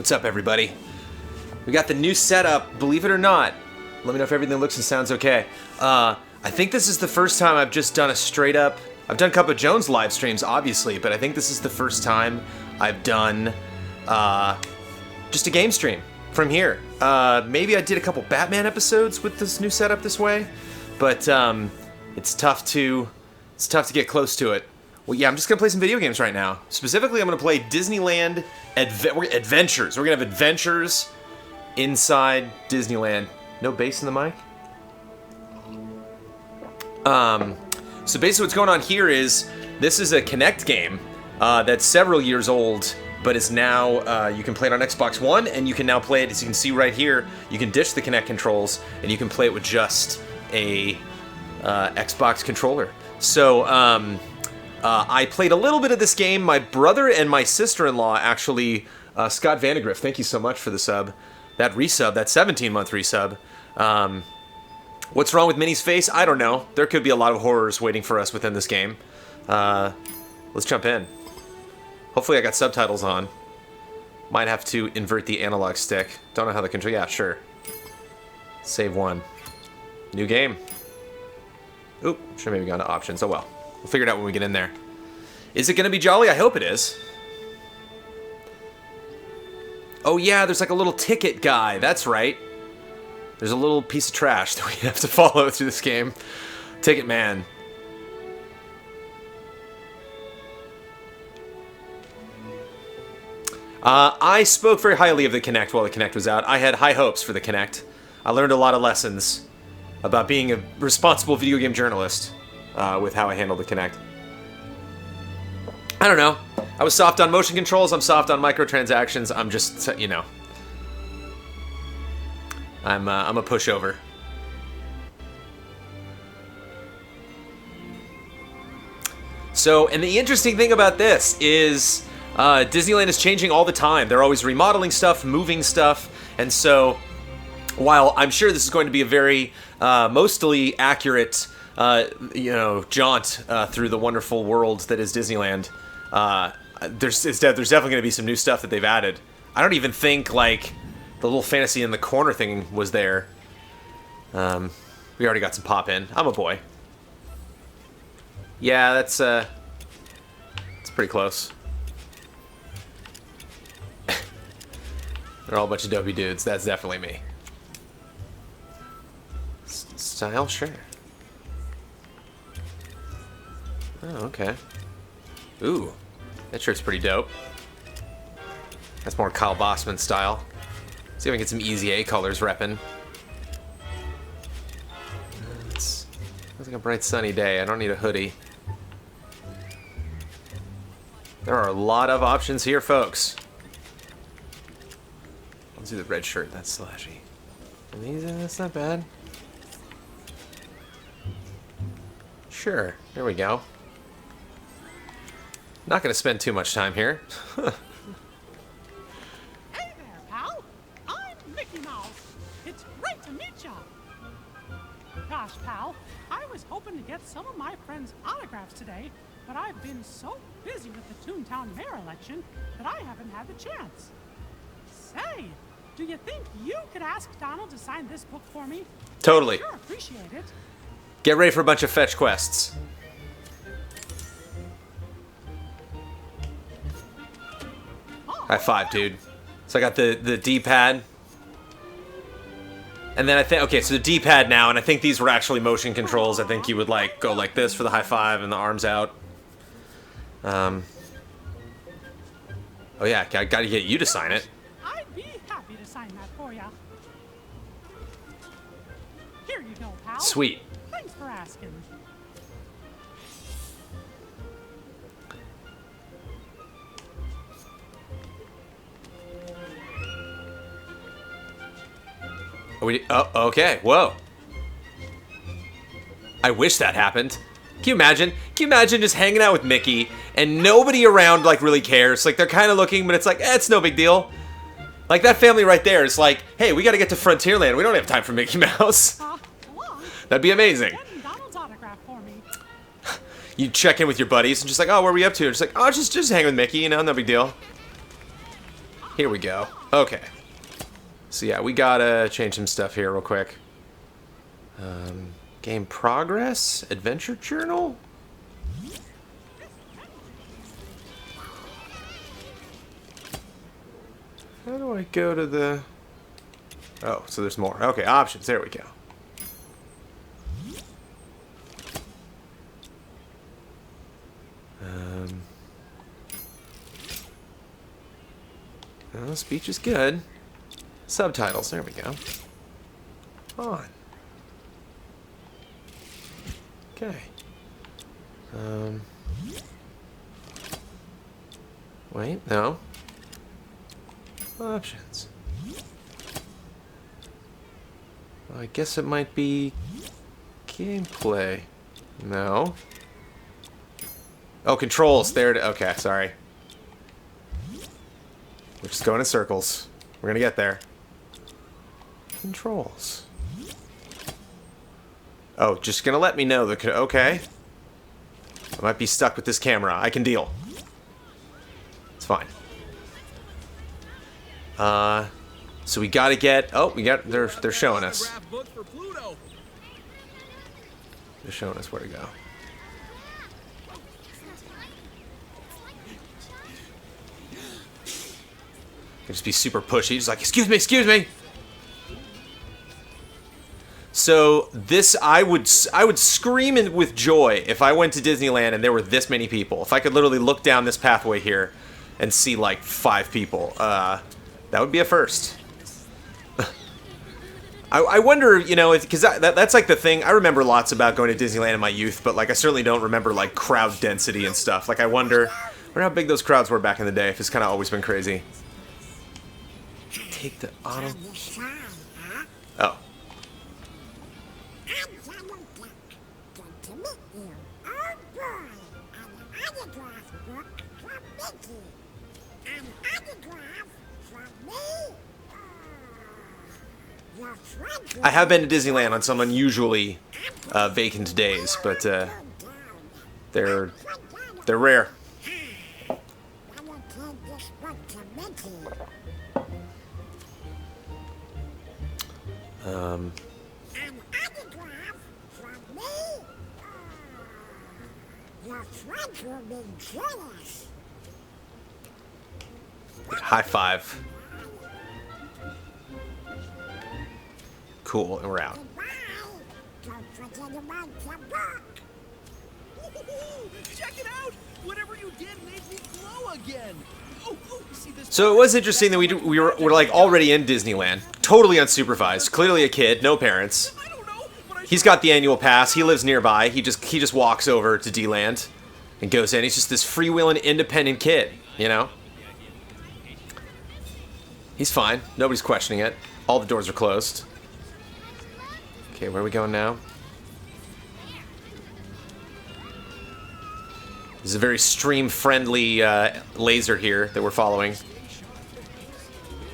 What's up, everybody? We got the new setup, believe it or not. Let me know if everything looks and sounds okay. I think this is the first time I've just done a straight up... I've done a couple of Jones live streams, obviously, but I think this is the first time I've done just a game stream from here. Maybe I did a couple Batman episodes with this new setup this way, but it's tough to get close to it. Well, yeah, I'm just gonna play some video games right now. Specifically, I'm gonna play Disneyland Adventures. We're gonna have adventures inside Disneyland. No bass in the mic? So basically what's going on here is, this is a Kinect game that's several years old, but is now, you can play it on Xbox One, and you can now play it, as you can see right here, you can ditch the Kinect controls, and you can play it with just a Xbox controller. So, I played a little bit of this game. My brother and my sister-in-law actually, Scott Vandegrift, thank you so much for the sub. That resub, that 17-month resub. What's wrong with Minnie's face? I don't know. There could be a lot of horrors waiting for us within this game. Let's jump in. Hopefully I got subtitles on. Might have to invert the analog stick. Don't know how the control... Yeah, sure. Save one. New game. Oop, should maybe go into options. Oh well. We'll figure it out when we get in there. Is it going to be jolly? I hope it is. Oh yeah, there's like a little ticket guy. That's right. There's a little piece of trash that we have to follow through this game. Ticket man. I spoke very highly of the Kinect while the Kinect was out. I had high hopes for the Kinect. I learned a lot of lessons about being a responsible video game journalist with how I handled the Kinect. I don't know. I was soft on motion controls. I'm soft on microtransactions. I'm just, you know. I'm a pushover. So, and the interesting thing about this is Disneyland is changing all the time. They're always remodeling stuff, moving stuff, and so while I'm sure this is going to be a very mostly accurate, you know, jaunt through the wonderful world that is Disneyland, there's definitely going to be some new stuff that they've added. I don't even think like the little fantasy in the corner thing was there. We already got some pop in. I'm a boy. Yeah, that's pretty close. They're all a bunch of dopey dudes. That's definitely me. Style, sure. Oh, okay. Ooh, that shirt's pretty dope. That's more Kyle Bossman style. See if I can get some Easy A colors repping. It's looks like a bright sunny day. I don't need a hoodie. There are a lot of options here, folks. Let's do the red shirt. That's slashy. And these, that's not bad. Sure. There we go. Not going to spend too much time here. Hey there, pal. I'm Mickey Mouse. It's great to meet ya. Gosh, pal, I was hoping to get some of my friends' autographs today, but I've been so busy with the Toontown Mayor election that I haven't had the chance. Say, do you think you could ask Donald to sign this book for me? Totally. Sure, appreciate it. Get ready for a bunch of fetch quests. High five, dude. So I got the D-pad. And then I think, okay, so the D-pad now, and I think these were actually motion controls. I think you would like go like this for the high five and the arms out. Oh yeah, I gotta get you to sign it. I'd be happy to sign that for ya. Here you go, pal. Sweet. Thanks for asking. Oh, okay. Whoa. I wish that happened. Can you imagine? Can you imagine just hanging out with Mickey and nobody around like really cares? Like they're kind of looking, but it's like, it's no big deal. Like that family right there is like, hey, we got to get to Frontierland. We don't have time for Mickey Mouse. That'd be amazing. Donald's autograph for me. You check in with your buddies and just like, oh, where are we up to? And just like, oh, just hang with Mickey, you know, no big deal. Here we go. Okay. So yeah, we gotta change some stuff here real quick. Game progress? Adventure journal? How do I go to the... Oh, so there's more. Okay, options. There we go. Well, speech is good. Subtitles. There we go. On. Okay. Wait, no. Options. Well, I guess it might be gameplay. No. Oh, controls. There. Okay, sorry. We're just going in circles. We're gonna get there. Controls. Oh, just gonna let me know that. Okay. I might be stuck with this camera. I can deal. It's fine. So we gotta get. Oh, we got. They're showing us. They're showing us where to go. Can just be super pushy, just like, excuse me, excuse me. So this, I would scream with joy if I went to Disneyland and there were this many people. If I could literally look down this pathway here and see like 5 people, that would be a first. I wonder, you know, because that's like the thing. I remember lots about going to Disneyland in my youth, but like I certainly don't remember like crowd density and stuff. Like I wonder how big those crowds were back in the day. If it's kind of always been crazy. Take the auto. Oh. I have been to Disneyland on some unusually vacant days, but they're rare. High five. Cool, and we're out. Check it out! Whatever you did made me glow again. See this? So it was interesting that we were like already in Disneyland, totally unsupervised. Clearly a kid, no parents. I don't know, but I He's got the annual pass. He lives nearby. He just walks over to D-Land and goes in. He's just this freewheeling, independent kid, you know? He's fine. Nobody's questioning it. All the doors are closed. Okay, where are we going now? This is a very stream-friendly laser here that we're following.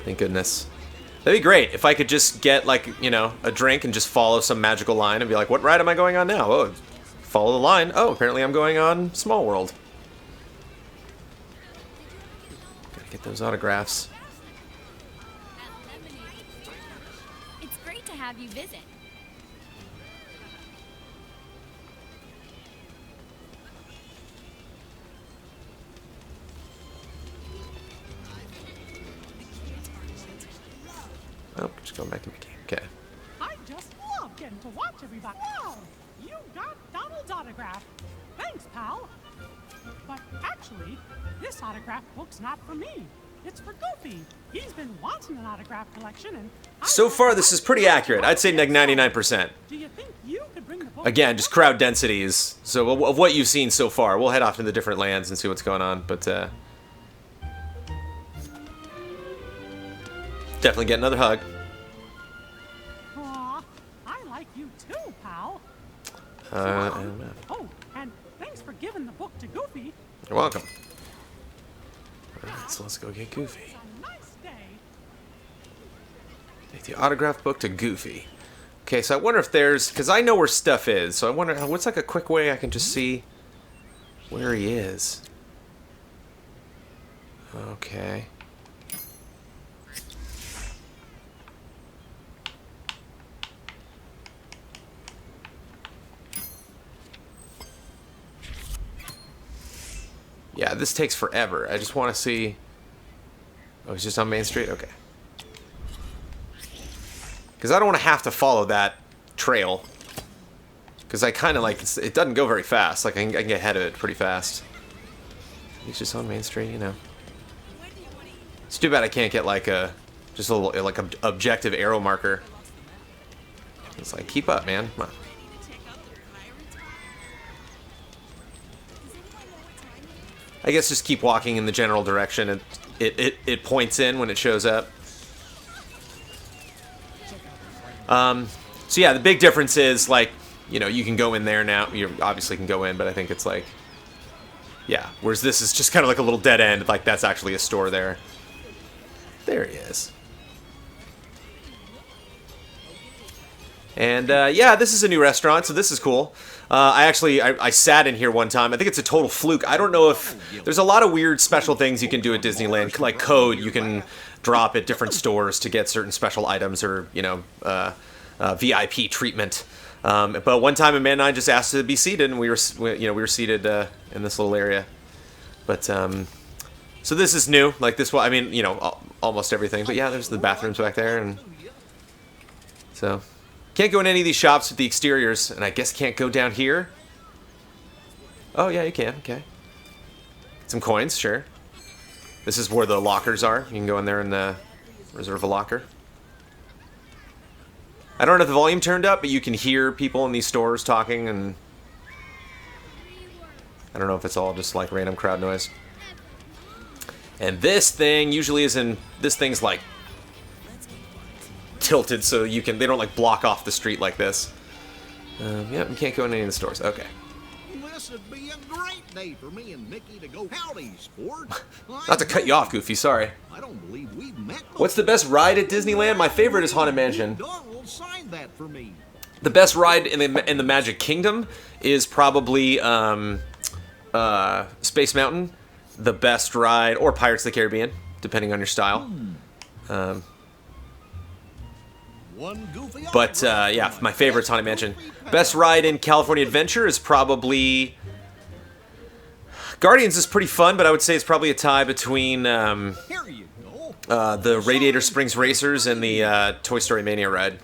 Thank goodness. That'd be great if I could just get, like, you know, a drink and just follow some magical line and be like, what ride am I going on now? Oh, follow the line. Oh, apparently I'm going on Small World. Gotta get those autographs. It's great to have you visit. Oh, just going back in the game. Okay. I just love getting to watch everybody. Wow, you got Donald's autograph. Thanks, pal. But actually, this autograph book's not for me. It's for Goofy. He's been wanting an autograph collection, and So far, this is pretty accurate. I'd say like 99%. Do you think you could bring the book? Again, just crowd densities. So of what you've seen so far, we'll head off to the different lands and see what's going on. But definitely get another hug. Aw, I like you too, pal. I don't know. Oh, and thanks for giving the book to Goofy. You're welcome. Alright, so let's go get Goofy. It's a nice day. Take the autograph book to Goofy. Okay, so I wonder if there's... Because I know where stuff is, so I wonder what's like a quick way I can just see where he is. Okay. Yeah, this takes forever. I just want to see... Oh, it's just on Main Street? Okay. Because I don't want to have to follow that trail. Because I kind of like... It doesn't go very fast. Like, I can get ahead of it pretty fast. It's just on Main Street, you know. It's too bad I can't get like a... Just a little, like, objective arrow marker. It's like, keep up, man. Come on. I guess just keep walking in the general direction, and it points in when it shows up. So yeah, the big difference is, like, you know, you can go in there now. You obviously can go in, but I think it's like, yeah. Whereas this is just kind of like a little dead end. Like, that's actually a store there. There he is. And yeah, this is a new restaurant, so this is cool. I sat in here one time. I think it's a total fluke. I don't know if... There's a lot of weird special things you can do at Disneyland, like code you can drop at different stores to get certain special items or, you know, VIP treatment. But one time Amanda and I just asked to be seated, and we were seated in this little area. But, so this is new. Like, this one, I mean, you know, almost everything. But yeah, there's the bathrooms back there, and... So... Can't go in any of these shops with the exteriors, and I guess can't go down here. Oh, yeah, you can. Okay. Some coins, sure. This is where the lockers are. You can go in there and reserve a locker. I don't have the volume turned up, but you can hear people in these stores talking, and... I don't know if it's all just, like, random crowd noise. And this thing usually is in... This thing's, like... tilted so you can, they don't like block off the street like this. Yeah, you can't go in any of the stores. Okay. This would be a great day for me and Mickey to go howdy, sport. Not to cut you off, Goofy, sorry. I don't believe we've met. What's the best ride at Disneyland? My favorite is Haunted Mansion. Donald signed that for me. The best ride in the Magic Kingdom is probably Space Mountain. The best ride, or Pirates of the Caribbean, depending on your style. But yeah, my favorite's Haunted Mansion. Best ride in California Adventure is probably... Guardians is pretty fun, but I would say it's probably a tie between the Radiator Springs Racers and the Toy Story Mania ride.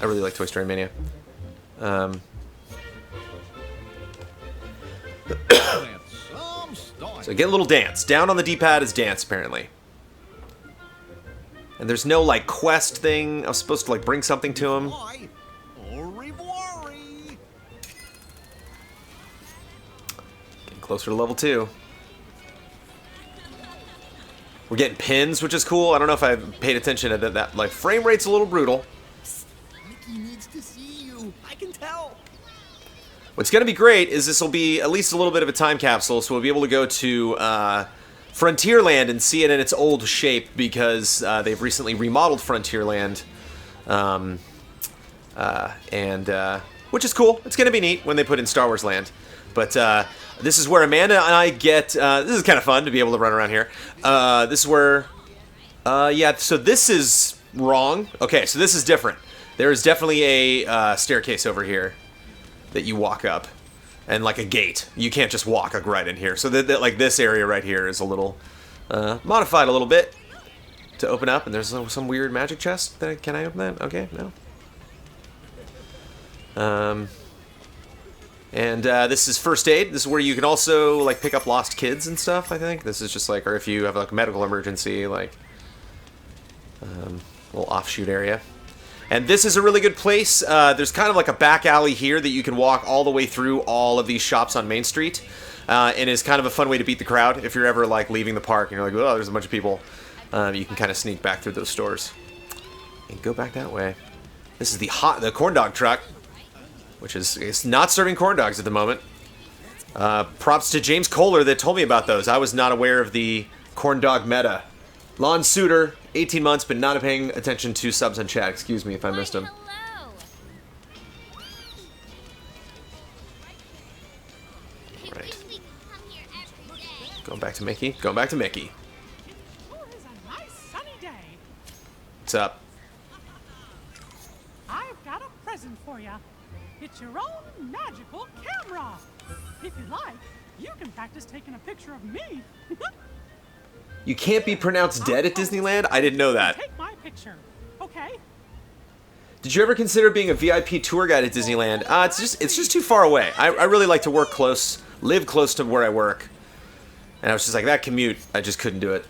I really like Toy Story Mania. So get a little dance. Down on the D-pad is dance, apparently. And there's no, like, quest thing. I was supposed to, like, bring something to him. Getting closer to level 2. We're getting pins, which is cool. I don't know if I paid attention to that. Like, frame rate's a little brutal. Mickey needs to see you. I can tell. What's going to be great is this will be at least a little bit of a time capsule, so we'll be able to go to... Frontierland and see it in its old shape because they've recently remodeled Frontierland, which is cool. It's going to be neat when they put in Star Wars Land. But this is where Amanda and I get... this is kind of fun to be able to run around here. This is where... yeah, so this is wrong. Okay, so this is different. There is definitely a staircase over here that you walk up. And like a gate. You can't just walk like right in here. So that like this area right here is a little modified a little bit to open up. And there's some weird magic chest. Can I open that? Okay, no. And this is first aid. This is where you can also like pick up lost kids and stuff, I think. This is just like, or if you have like a medical emergency, like little offshoot area. And this is a really good place. There's kind of like a back alley here that you can walk all the way through all of these shops on Main Street. And it's kind of a fun way to beat the crowd. If you're ever like leaving the park and you're like, oh, there's a bunch of people. You can kind of sneak back through those stores. And go back that way. This is the corn dog truck. Which is it's not serving corn dogs at the moment. Props to James Kohler that told me about those. I was not aware of the corn dog meta. Lon Suitor, 18 months, but not paying attention to subs and chat. Excuse me if I missed him. Right. Going back to Mickey. Going back to Mickey. Oh, it is a nice sunny day. What's up? I've got a present for you. It's your own magical camera. If you like, You can practice taking a picture of me. You can't be pronounced dead at Disneyland? I didn't know that. Take my picture, okay? Did you ever consider being a VIP tour guide at Disneyland? It's just too far away. I really like to live close to where I work. And I was just like, that commute, I just couldn't do it.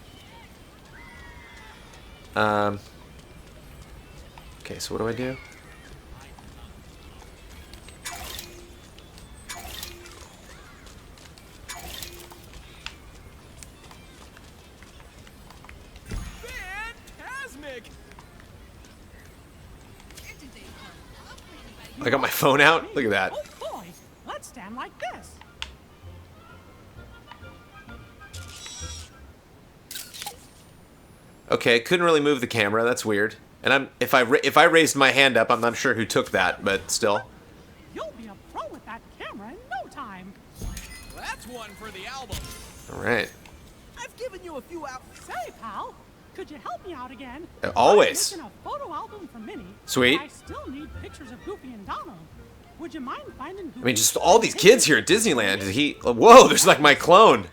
Okay, so what do I do? Fantasmic! I got my phone out? Look at that. Oh boy, let's stand like this. Okay, couldn't really move the camera. That's weird. And if I raised my hand up, I'm not sure who took that, but still. You'll be a pro with that camera in no time. That's one for the album. All right. I've given you a few out. Say, pal, could you help me out again? Always. I'm making a photo album for Minnie. Sweet. I still need pictures of Goofy and Donald. Would you mind finding Goofy? I mean, just all these kids here at Disneyland. Whoa, there's like my clone.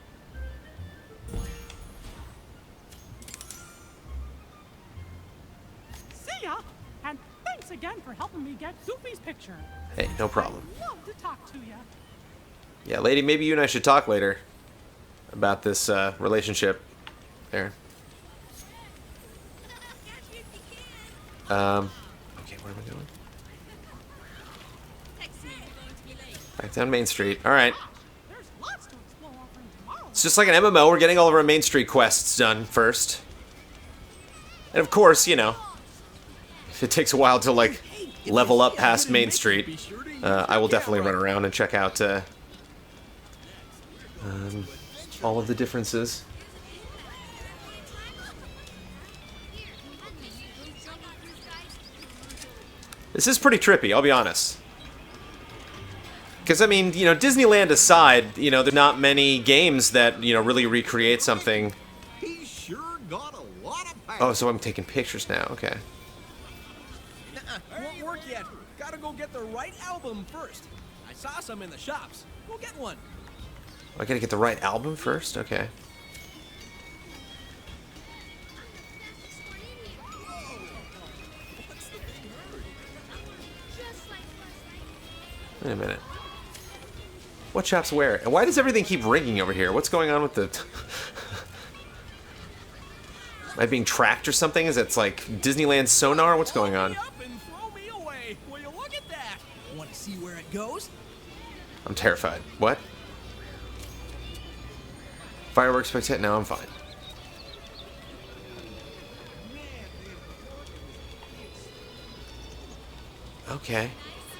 See ya, and thanks again for helping me get Goofy's picture. Hey, no problem. I'd love to talk to you. Yeah, lady, maybe you and I should talk later about this relationship there. Okay, where am I going? Back down Main Street. All right. There's lots to explore from tomorrow. It's just like an MMO. We're getting all of our Main Street quests done first. And of course, you know, if it takes a while to like level up past Main Street, I will definitely run around and check out all of the differences. This is pretty trippy, I'll be honest. Because, I mean, you know, Disneyland aside, you know, there are not many games that, you know, really recreate something. He's sure got a lot of power. Oh, so I'm taking pictures now, okay. Won't work yet. Gotta go get the right album first. I saw some in the shops. Go get one. I gotta get the right album first? Okay. Wait a minute. What shops where? And why does everything keep ringing over here? What's going on with the... Am I being tracked or something? Is it like Disneyland sonar? What's going on? Up and throw me away. Will you look at that? Want to see where it goes? I'm terrified. What? Fireworks spectate? No, I'm fine. Okay.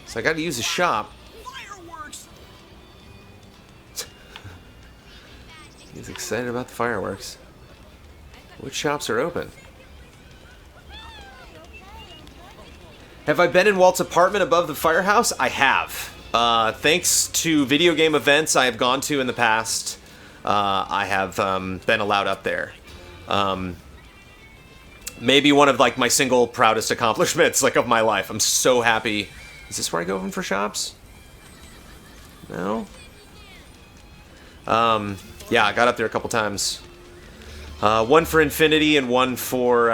So I gotta use a shop. Fireworks! He's excited about the fireworks. Which shops are open? Have I been in Walt's apartment above the firehouse? I have. Thanks to video game events I have gone to in the past, I have been allowed up there. Maybe one of like my single proudest accomplishments like of my life. I'm so happy. Is this where I go in for shops? No? Yeah, I got up there a couple times. One for Infinity and one for,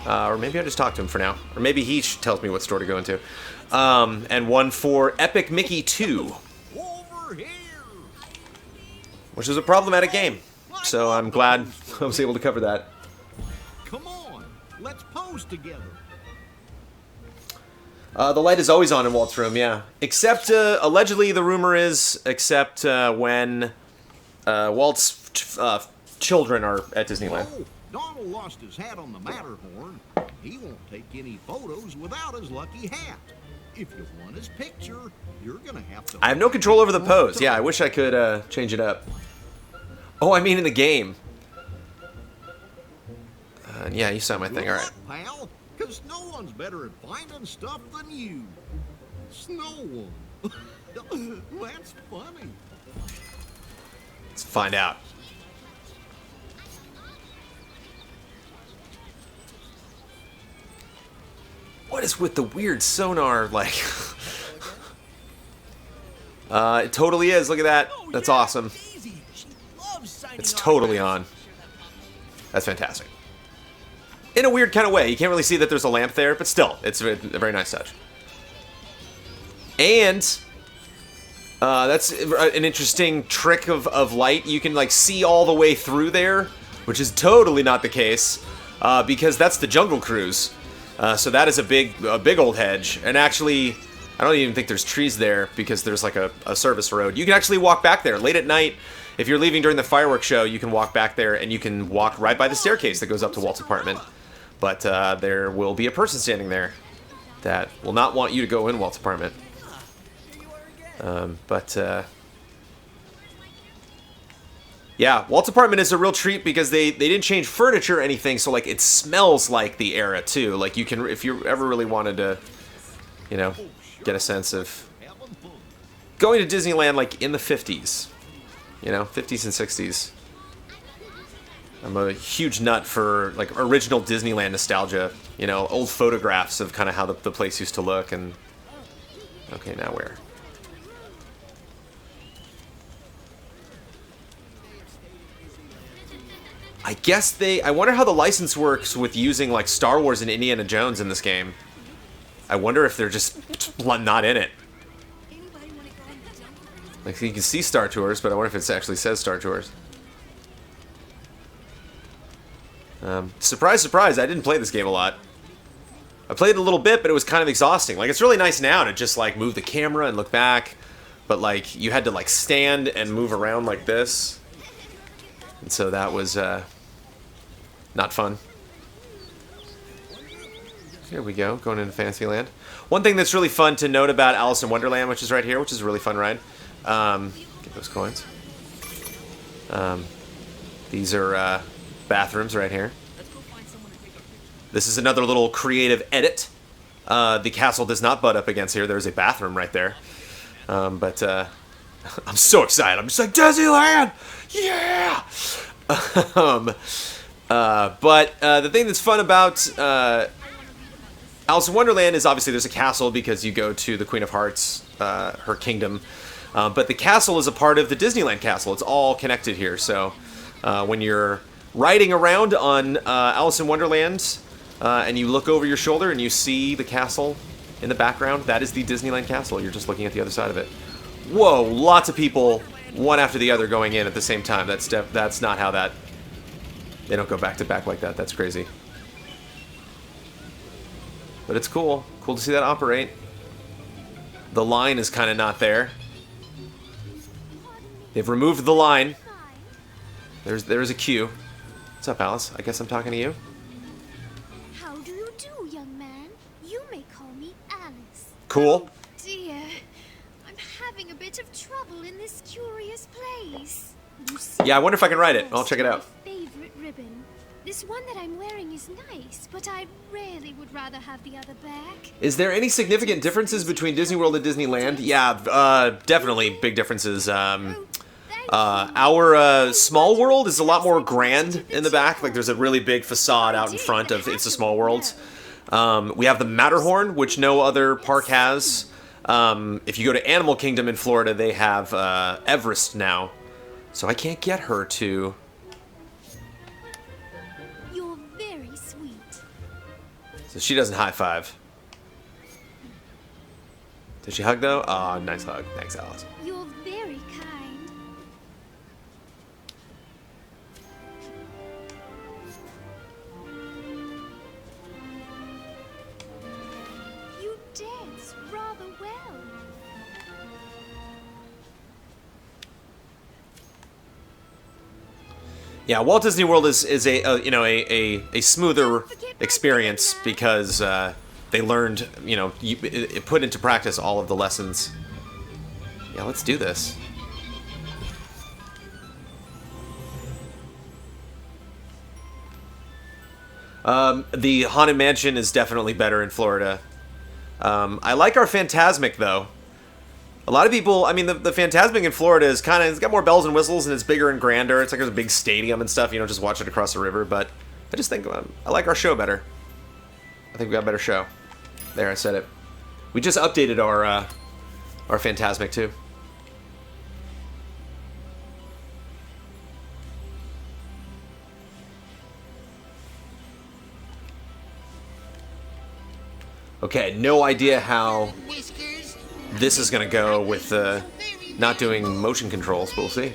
or maybe I just talked to him for now. Or maybe he tells me what store to go into. And one for Epic Mickey 2. Over here! Which is a problematic game. So I'm glad I was able to cover that. Come on, let's pose together. The light is always on in Walt's room, yeah. Except, allegedly the rumor is, except when Walt's children are at Disneyland. Oh, Donald lost his hat on the Matterhorn. He won't take any photos without his lucky hat. If you want his picture, you're gonna have to... I have no control over the pose. Yeah, I wish I could change it up. Oh, I mean in the game. Yeah, you saw my thing, alright. Pal, because no one's better at finding stuff than you. Snow one. That's funny. Let's find out. What is with the weird sonar, like... It totally is. Look at that. That's awesome. It's totally on. That's fantastic. In a weird kind of way. You can't really see that there's a lamp there, but still, it's a very nice touch. And that's an interesting trick of light. You can like see all the way through there, which is totally not the case because that's the Jungle Cruise. So that is a big old hedge. And actually, I don't even think there's trees there because there's like a service road. You can actually walk back there late at night. If you're leaving during the fireworks show, you can walk back there and you can walk right by the staircase that goes up to Walt's apartment. But there will be a person standing there that will not want you to go in Walt's apartment. Yeah, Walt's apartment is a real treat because they didn't change furniture or anything, so like it smells like the era too. Like you can, if you ever really wanted to, you know, get a sense of going to Disneyland like in the 50s, you know, 50s and 60s. I'm a huge nut for like original Disneyland nostalgia, you know, old photographs of kind of how the place used to look. And okay, now where? I guess I wonder how the license works with using like Star Wars and Indiana Jones in this game. I wonder if they're just not in it. Like you can see Star Tours, but I wonder if it actually says Star Tours. Surprise, surprise, I didn't play this game a lot. I played it a little bit, but it was kind of exhausting. Like, it's really nice now to just, like, move the camera and look back. But, like, you had to, like, stand and move around like this. And so that was, not fun. Here we go, going into Fantasyland. One thing that's really fun to note about Alice in Wonderland, which is right here, which is a really fun ride. Get those coins. These are, bathrooms right here. This is another little creative edit. The castle does not butt up against here. There's a bathroom right there. I'm so excited. I'm just like, Disneyland! Yeah! But the thing that's fun about Alice in Wonderland is obviously there's a castle because you go to the Queen of Hearts, her kingdom. But the castle is a part of the Disneyland castle. It's all connected here. So when you're riding around on Alice in Wonderland, and you look over your shoulder and you see the castle in the background, that is the Disneyland castle. You're just looking at the other side of it. Whoa, lots of people, one after the other, going in at the same time. That's not how that... They don't go back to back like that. That's crazy. But it's cool. Cool to see that operate. The line is kind of not there. They've removed the line. There's a queue. What's up, Alice? I guess I'm talking to you. How do you do, young man? You may call me Alice. Cool. Dear, I'm having a bit of trouble in this curious place. You see, Yeah, I wonder if I can ride it. I'll check it out. My favorite ribbon. This one that I'm wearing is nice, but I really would rather have the other back. Is there any significant differences between Disney World and Disneyland? Yeah, definitely big differences. Our Small World is a lot more grand in the back. Like, there's a really big facade out in front of It's a Small World. We have the Matterhorn, which no other park has. If you go to Animal Kingdom in Florida, they have Everest now. So I can't get her to... You're very sweet. So she doesn't high five. Did she hug, though? Oh, nice hug. Thanks, Alice. You're very kind. You dance rather well. Yeah, Walt Disney World is a smoother experience because they learned, it put into practice all of the lessons. Yeah, let's do this. The Haunted Mansion is definitely better in Florida. I like our Fantasmic, though. A lot of people, I mean, the Fantasmic in Florida is it's got more bells and whistles, and it's bigger and grander. It's like there's a big stadium and stuff. You don't just watch it across the river, but I just think I like our show better. I think we got a better show. There, I said it. We just updated our Fantasmic, too. Okay, no idea how this is gonna go with not doing motion controls, but we'll see.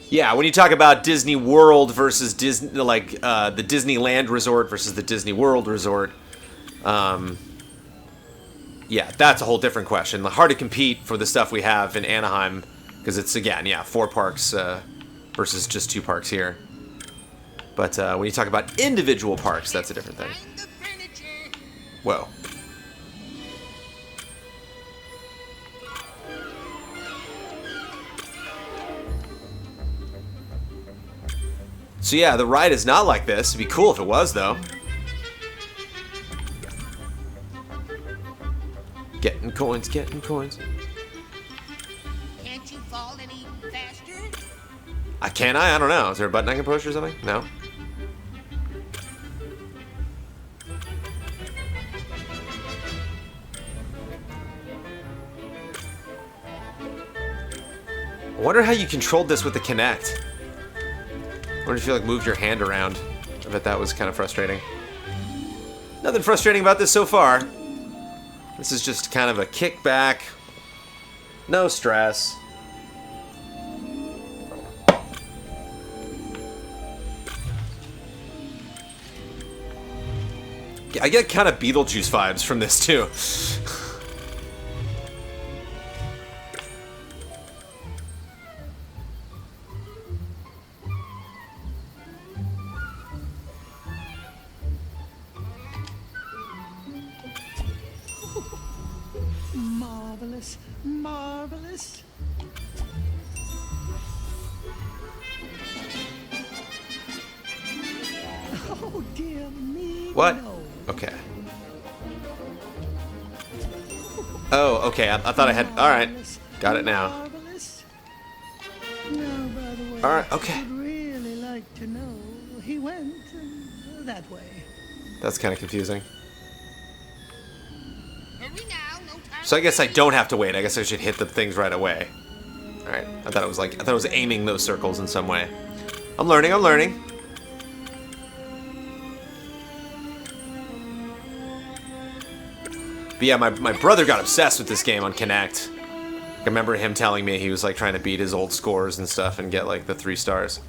Yeah, when you talk about Disney World versus Disney, like the Disneyland Resort versus the Disney World Resort, yeah, that's a whole different question. Hard to compete for the stuff we have in Anaheim because it's, again, yeah, 4 parks versus just 2 parks here. But when you talk about individual parks, that's a different thing. Whoa. So yeah, the ride is not like this. It'd be cool if it was, though. Getting coins, getting coins. Can't you fall any faster? Can I? I don't know. Is there a button I can push or something? No. I wonder how you controlled this with the Kinect. I wonder if you like moved your hand around. I bet that was kind of frustrating. Nothing frustrating about this so far. This is just kind of a kickback. No stress. Yeah, I get kind of Beetlejuice vibes from this too. Marvelous, marvelous. Oh dear me. What? No. Okay. Oh, okay. I thought I had. All right, got it now. Marvelous. No, by the way, All right, okay. I'd really like to know. He went that way. That's kind of confusing. Hurry now, no time. So I guess I don't have to wait. I guess I should hit the things right away. All right. I thought it was aiming those circles in some way. I'm learning. I'm learning. But yeah, my brother got obsessed with this game on Kinect. I remember him telling me he was like trying to beat his old scores and stuff and get like the 3 stars.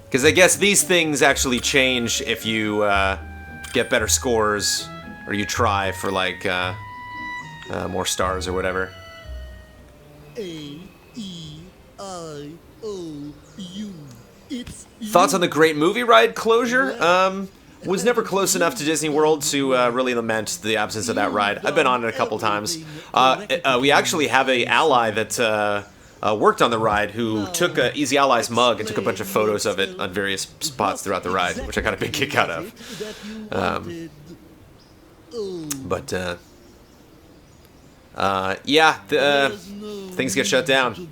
Because I guess these things actually change if you get better scores or you try for like more stars or whatever. A-E-I-O-U. It's Thoughts on the great movie ride closure? Was never close enough to Disney World to really lament the absence of that ride. I've been on it a couple times. We actually have a ally that worked on the ride who took Easy Ally's mug and took a bunch of photos of it on various spots throughout the ride, which I got a big kick out of. Yeah, things get shut down.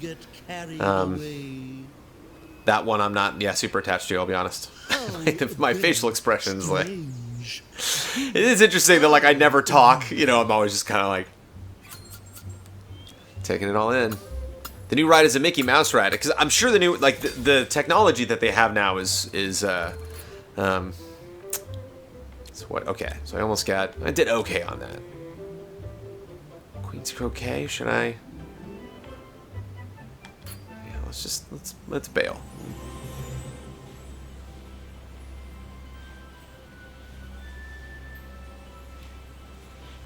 That one I'm not, super attached to, I'll be honest. My facial expressions, like... It is interesting that, like, I never talk. You know, I'm always just kind of, like... taking it all in. The new ride is a Mickey Mouse ride. Because I'm sure the new, like, the technology that they have now is so what, okay. So I did okay on that. Queen's Croquet, should I... Yeah, let's bail.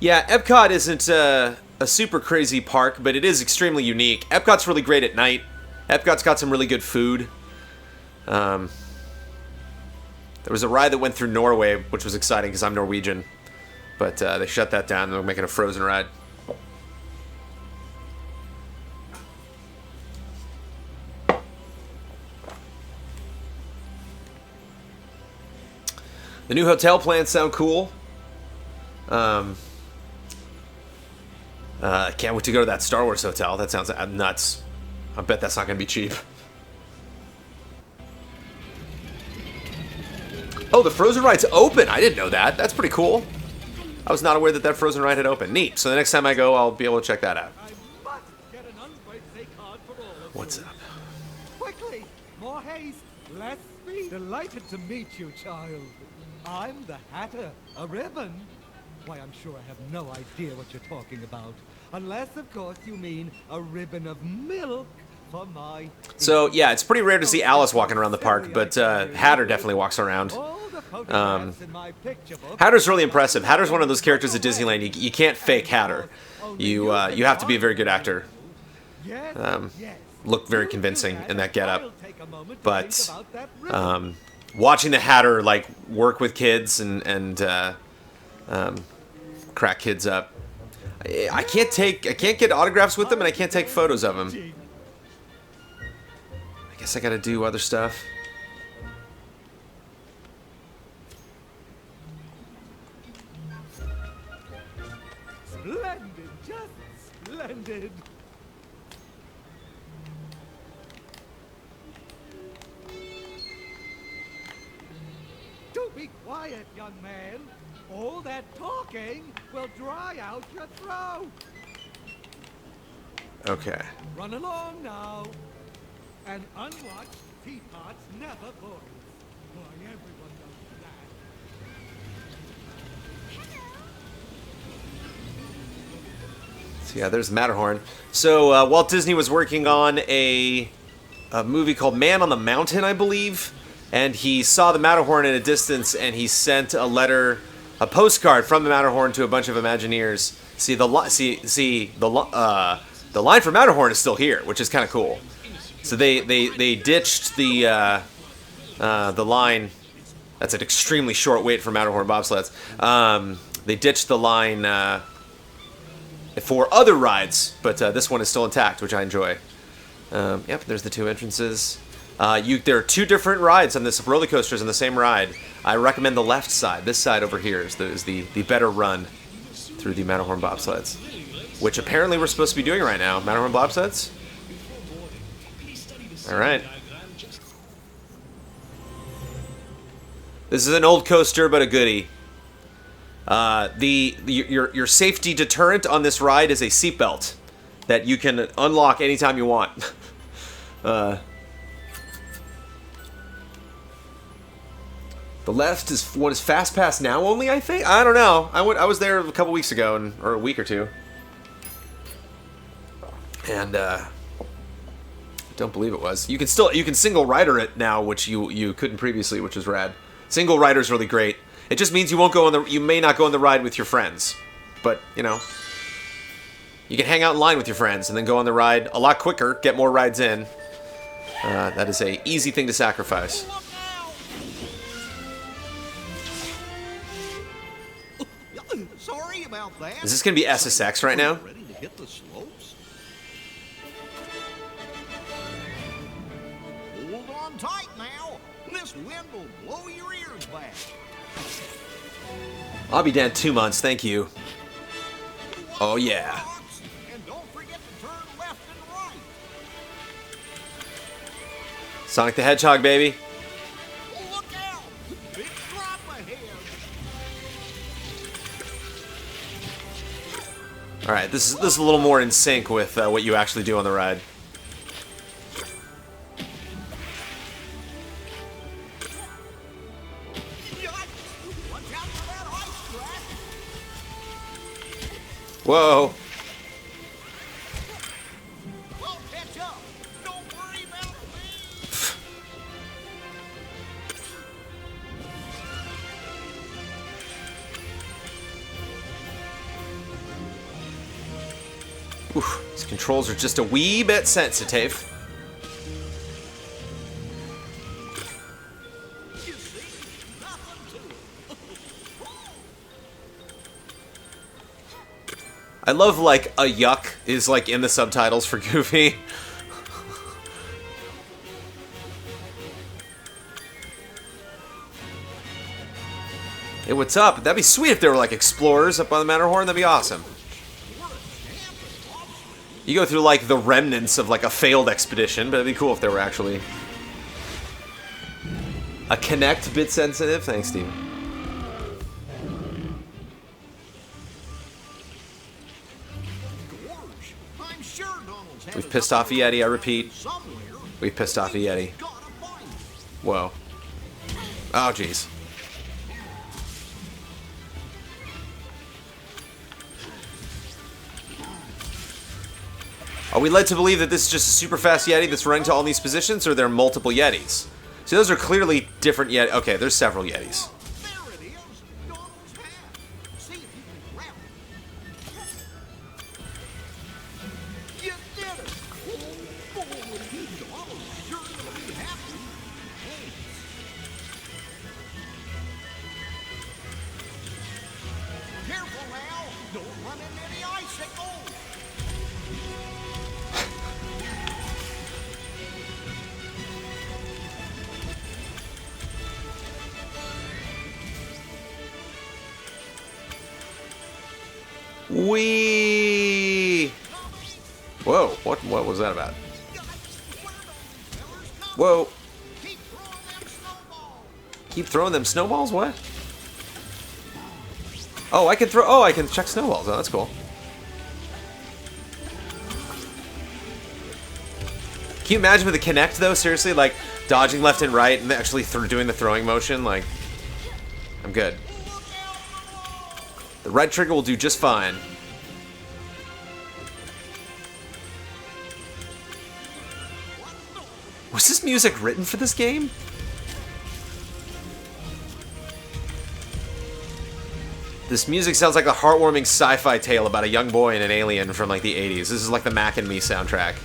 Yeah, Epcot isn't a super crazy park, but it is extremely unique. Epcot's really great at night. Epcot's got some really good food. There was a ride that went through Norway, which was exciting because I'm Norwegian. But they shut that down and they're making a Frozen ride. The new hotel plans sound cool. Can't wait to go to that Star Wars hotel. That sounds nuts. I bet that's not going to be cheap. Oh, the Frozen ride's open. I didn't know that. That's pretty cool. I was not aware that Frozen ride had opened. Neat. So the next time I go, I'll be able to check that out. What's up? Quickly! More haste! Less speed! Delighted to meet you, child. I'm the Hatter. A ribbon? Why, I'm sure I have no idea what you're talking about. Unless, of course, you mean a ribbon of milk for my... So, yeah, it's pretty rare to see Alice walking around the park, but Hatter definitely walks around. Hatter's really impressive. Hatter's one of those characters at Disneyland. You can't fake Hatter. You have to be a very good actor. Look very convincing in that getup. But watching the Hatter like work with kids and crack kids up, I can't get autographs with them, and I can't take photos of them. I guess I gotta do other stuff. Splendid, just splendid. Do be quiet, young man. All that talking will dry out your throat. Okay. Run along now. An unwatched teapot's never boils. Why, everyone knows that. So yeah, there's Matterhorn. So Walt Disney was working on a movie called Man on the Mountain, I believe, and he saw the Matterhorn at a distance, and he sent a postcard from the Matterhorn to a bunch of Imagineers. See the line for Matterhorn is still here, which is kind of cool. So they ditched the line. That's an extremely short wait for Matterhorn bobsleds. They ditched the line for other rides, but this one is still intact, which I enjoy. Yep, there's the two entrances. There are two different rides on this roller coasters on the same ride. I recommend the left side. This side over here is the better run through the Matterhorn bobsleds, which apparently we're supposed to be doing right now. Matterhorn bobsleds. All right. This is an old coaster, but a goodie. Your safety deterrent on this ride is a seatbelt that you can unlock anytime you want. The left is one is Fast Pass now only, I think. I don't know. I was there a couple weeks ago, or a week or two, and don't believe it was. You can single rider it now, which you couldn't previously, which is rad. Single rider is really great. It just means you may not go on the ride with your friends, but you can hang out in line with your friends and then go on the ride a lot quicker, get more rides in. That is a easy thing to sacrifice. Sorry about that. Is this gonna be SSX right now? Ready to hit the slopes? Hold on tight now. This wind will blow your ears back. I'll be down 2 months, thank you. Oh yeah. And don't forget to turn left and right. Sonic the Hedgehog, baby. Look out! Big drop ahead. All right, this is a little more in sync with what you actually do on the ride. Watch out for that ice track. Whoa. I'll catch up. Don't worry about me. Oof, these controls are just a wee bit sensitive. You see? Nothing to it. I love like a yuck is like in the subtitles for Goofy. Hey, what's up? That'd be sweet if there were like explorers up on the Matterhorn. That'd be awesome. You go through like the remnants of like a failed expedition, but it'd be cool if there were actually a Connect bit sensitive. Thanks, Steven. Gorge. I'm sure Donald's had We've pissed off a Yeti, I repeat. somewhere. We've pissed off a Yeti. Gotta find it. Whoa. Oh, jeez. Are we led to believe that this is just a super fast Yeti that's running to all these positions, or are there multiple Yetis? See, those are clearly different Yeti. Okay, there's several Yetis. There it is, Donald's hat. See if you can grab it. You did it! Oh, boy, Donald's sure gonna be happy. Hey. Careful now! Don't run into any icicles! Whee! Whoa, what was that about? Whoa. Keep throwing them snowballs? What? Oh, I can check snowballs. Oh, that's cool. Can you imagine with the Kinect, though? Seriously, like, dodging left and right and actually doing the throwing motion? Like, I'm good. The right trigger will do just fine. Was this music written for this game? This music sounds like a heartwarming sci-fi tale about a young boy and an alien from like the 80s. This is like the Mac and Me soundtrack.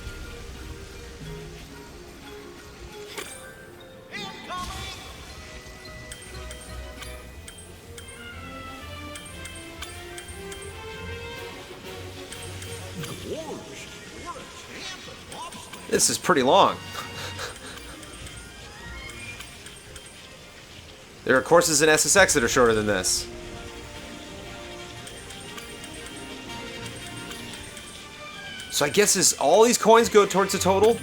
This is pretty long. There are courses in SSX that are shorter than this. So I guess all these coins go towards the total?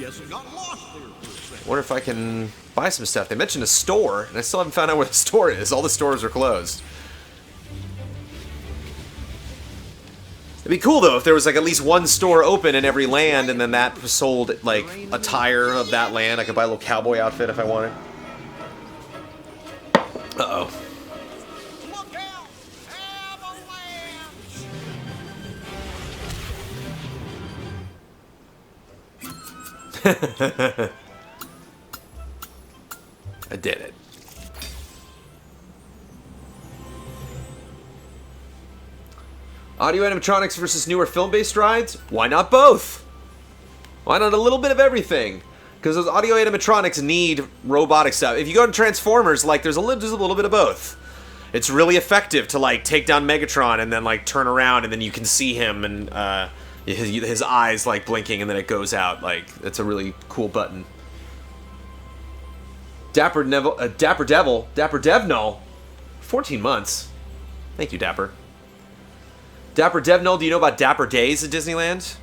Wonder if I can buy some stuff. They mentioned a store, and I still haven't found out where the store is. All the stores are closed. It'd be cool though if there was like at least one store open in every land, and then that sold like attire of that land. I could buy a little cowboy outfit if I wanted. Uh-oh. Look out! Avalanche! I did it. Audio animatronics versus newer film-based rides? Why not both? Why not a little bit of everything? Because those audio animatronics need robotic stuff. If you go to Transformers, like there's a little bit of both. It's really effective to like take down Megatron and then like turn around and then you can see him and his eyes like blinking and then it goes out. Like it's a really cool button. Dapper Devnull, 14 months. Thank you, Dapper. Dapper Devnull, do you know about Dapper Days at Disneyland?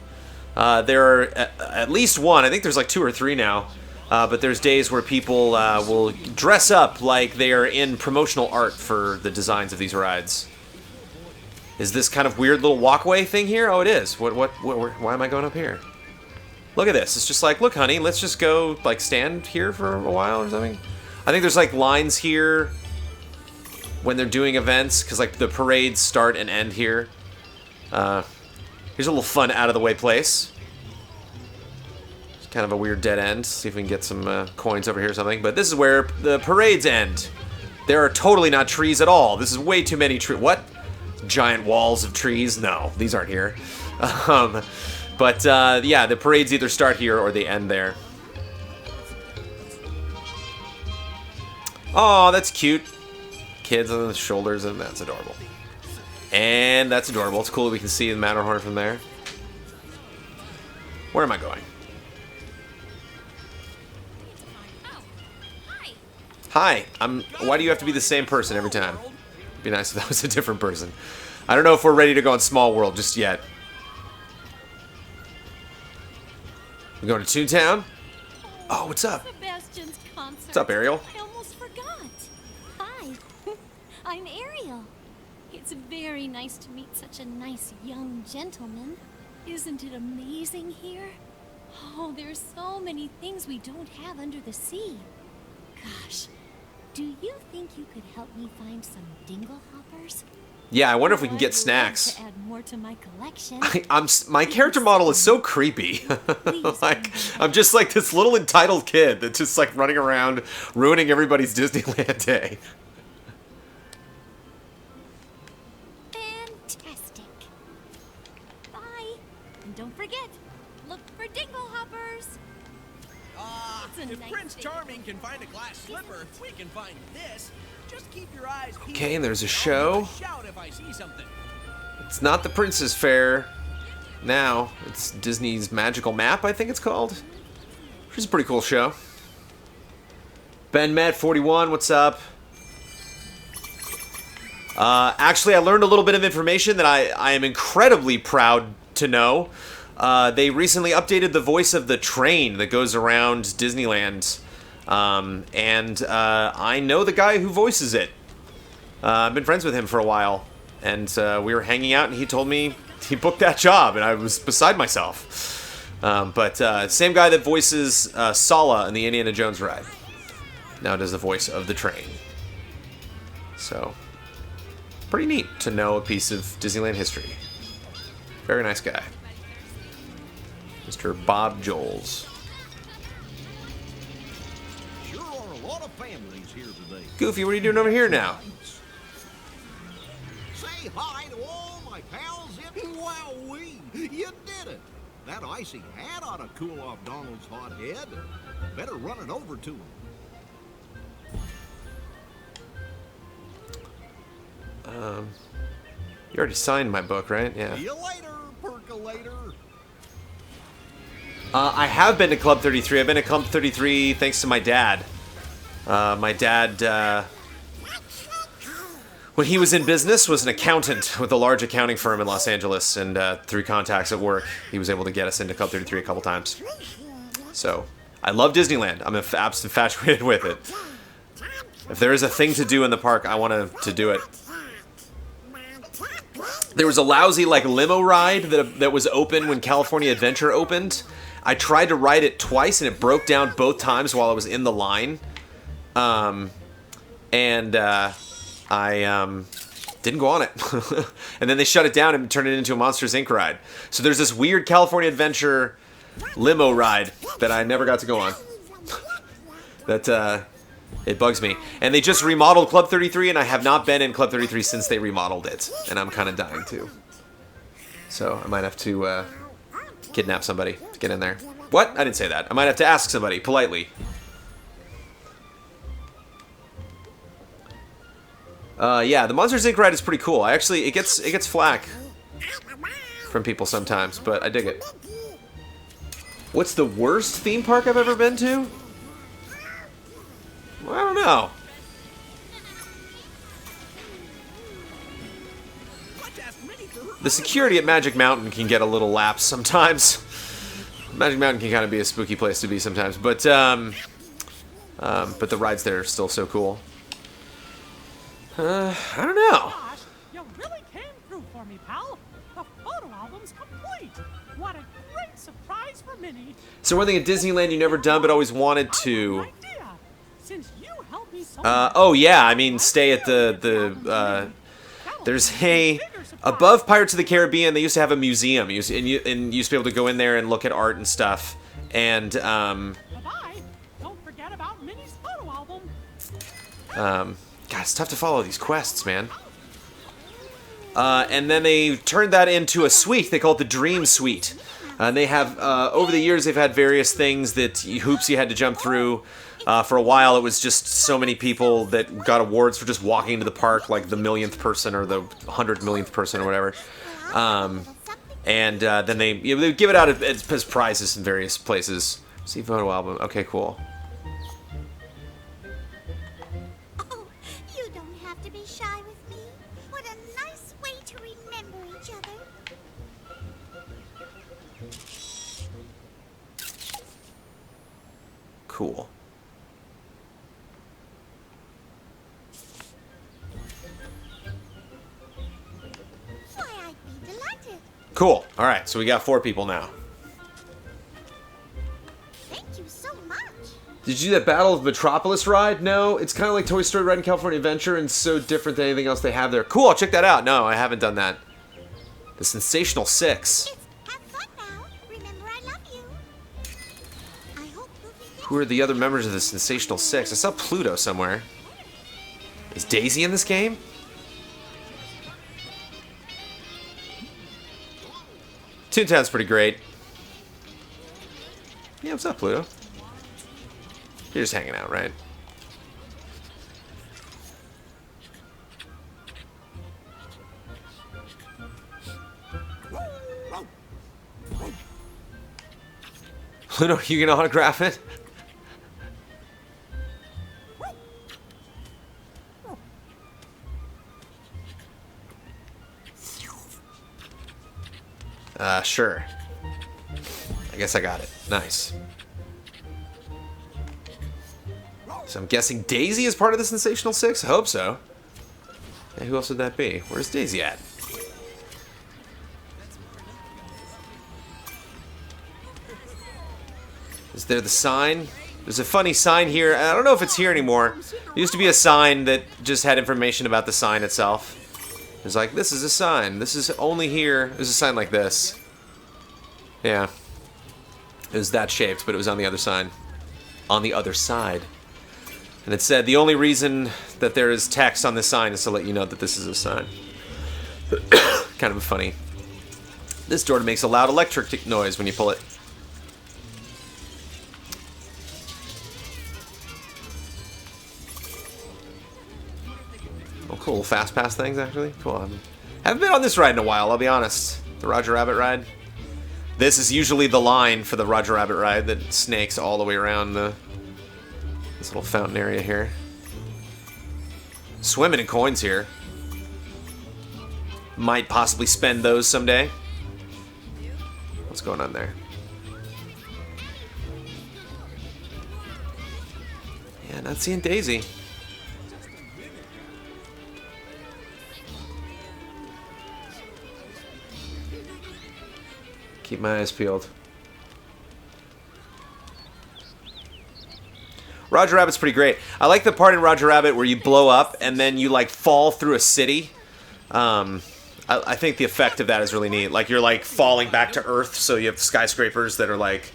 There are at least one. I think there's like 2 or 3 now. But there's days where people will dress up like they are in promotional art for the designs of these rides. Is this kind of weird little walkway thing here? Oh, it is. Why am I going up here? Look at this. It's just like, look, honey, let's just go like stand here for a while or something. I think there's like lines here when they're doing events because like the parades start and end here. Here's a little fun out-of-the-way place. It's kind of a weird dead end. See if we can get some coins over here or something. But this is where the parades end. There are totally not trees at all. This is way too many trees. What? Giant walls of trees? No, these aren't here. Yeah, the parades either start here or they end there. Oh, that's cute. Kids on the shoulders, and that's adorable. And that's adorable. It's cool that we can see the Matterhorn from there. Where am I going? Oh, hi. Hi. Why do you have to be the same person every time? It'd be nice if that was a different person. I don't know if we're ready to go on Small World just yet. We going to Toontown? Oh, what's up? Sebastian's concert. What's up, Ariel? I almost forgot. Hi, I'm Ariel. It's very nice to meet such a nice young gentleman. Isn't it amazing here? Oh, there's so many things we don't have under the sea. Gosh, do you think you could help me find some dingle hoppers? Yeah, I wonder if we can I'd get love snacks. to add more to my collection. My character model is so creepy. Like, I'm just like this little entitled kid that's just like running around ruining everybody's Disneyland day. Fantastic. Bye. And don't forget, look for dingle hoppers. It's a If nice Prince day. Charming can find a glass slipper, we can find this. Just keep your eyes peeled. Okay, and there's a I'll show. give a shout if I see something. It's not the Princess Fair now. It's Disney's Magical Map, I think it's called. Which is a pretty cool show. Ben Met 41, what's up? Actually, I learned a little bit of information that I am incredibly proud to know. They recently updated the voice of the train that goes around Disneyland. I know the guy who voices it. I've been friends with him for a while. And we were hanging out, and he told me he booked that job, and I was beside myself. Same guy that voices Sala in the Indiana Jones ride now does the voice of the train. So, pretty neat to know a piece of Disneyland history. Very nice guy. Mr. Bob Joels. Sure are a lot of families here today. Goofy, what are you doing over here now? Say hi to all my pals in Wowee! You did it! That icy hat ought to cool off Donald's hot head. Better run it over to him. You already signed my book, right? Yeah. See you later, percolator. I have been to Club 33. I've been to Club 33 thanks to my dad. My dad, when he was in business, was an accountant with a large accounting firm in Los Angeles, and through contacts at work, he was able to get us into Club 33 a couple times. So, I love Disneyland. I'm absolutely infatuated with it. If there is a thing to do in the park, I want to do it. There was a lousy like limo ride that was open when California Adventure opened. I tried to ride it twice, and it broke down both times while I was in the line. I didn't go on it. And then they shut it down and turned it into a Monsters, Inc. ride. So there's this weird California Adventure limo ride that I never got to go on. It bugs me. And they just remodeled Club 33, and I have not been in Club 33 since they remodeled it. And I'm kind of dying to. So I might have to kidnap somebody to get in there. What? I didn't say that. I might have to ask somebody politely. Yeah, the Monsters Inc. ride is pretty cool. It gets flack from people sometimes, but I dig it. What's the worst theme park I've ever been to? Well, I don't know. The security at Magic Mountain can get a little lax sometimes. Magic Mountain can kind of be a spooky place to be sometimes, but the rides there are still so cool. I don't know. Gosh, you really came through for me, pal. The photo album's complete. What a great surprise for Minnie. So one thing at Disneyland you never done but always wanted to. Idea. Since you helped me so Oh yeah, I mean stay at the there's above Pirates of the Caribbean they used to have a museum. You used to be able to go in there and look at art and stuff. And Bye-bye. Don't forget about Minnie's photo album. God, it's tough to follow these quests, man. And then they turned that into a suite. They call it the Dream Suite. And they have, over the years, they've had various things hoops you had to jump through. For a while, it was just so many people that got awards for just walking into the park, like the millionth person or the 100 millionth person or whatever. Then they would give it out as prizes in various places. See photo album. Okay, cool. Cool. Why, I'd be delighted. Cool. All right, so we got 4 people now. Thank you so much. Did you do that Battle of Metropolis ride? No, it's kind of like Toy Story Ride in California Adventure and so different than anything else they have there. Cool, I'll check that out. No, I haven't done that. The Sensational Six. Have fun now. Remember, I love you. I hope Who are the other members of the Sensational Six? I saw Pluto somewhere. Is Daisy in this game? Toontown's pretty great. Yeah, what's up, Pluto? You're just hanging out, right? Pluto, you gonna autograph it? Sure. I guess I got it. Nice. So I'm guessing Daisy is part of the Sensational Six? I hope so. Hey, who else would that be? Where's Daisy at? Is there the sign? There's a funny sign here. I don't know if it's here anymore. There used to be a sign that just had information about the sign itself. It was like, this is a sign. This is only here. There's a sign like this. Yeah. It was that shaped, but it was on the other side. On the other side. And it said, the only reason that there is text on this sign is to let you know that this is a sign. Kind of funny. This door makes a loud electric noise when you pull it. Oh, cool. Fast pass things, actually. Cool. I haven't been on this ride in a while, I'll be honest. The Roger Rabbit ride. This is usually the line for the Roger Rabbit ride that snakes all the way around this little fountain area here. Swimming in coins here. Might possibly spend those someday. What's going on there? Yeah, not seeing Daisy. Keep my eyes peeled. Roger Rabbit's pretty great. I like the part in Roger Rabbit where you blow up and then you like fall through a city. I think the effect of that is really neat. Like you're like falling back to Earth, so you have skyscrapers that are like,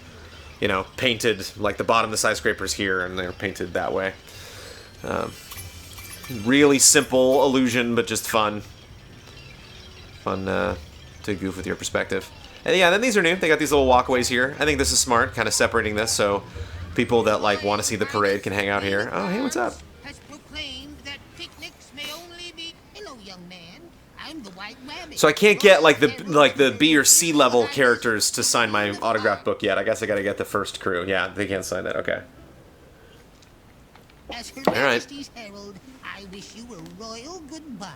you know, painted like the bottom of the skyscrapers here, and they're painted that way. Really simple illusion, but just fun. Fun to goof with your perspective. And yeah, then these are new. They got these little walkways here. I think this is smart, kind of separating this so people that like want to see the parade can hang out here. Oh, hey, what's up? Has proclaimed that picnics may only be. Hello, young man. I'm the White Rabbit. So I can't get like the B or C level characters to sign my autograph book yet. I guess I got to get the first crew. Yeah, they can't sign that. Okay. As Her All right. Majesty's herald, I wish you a royal goodbye.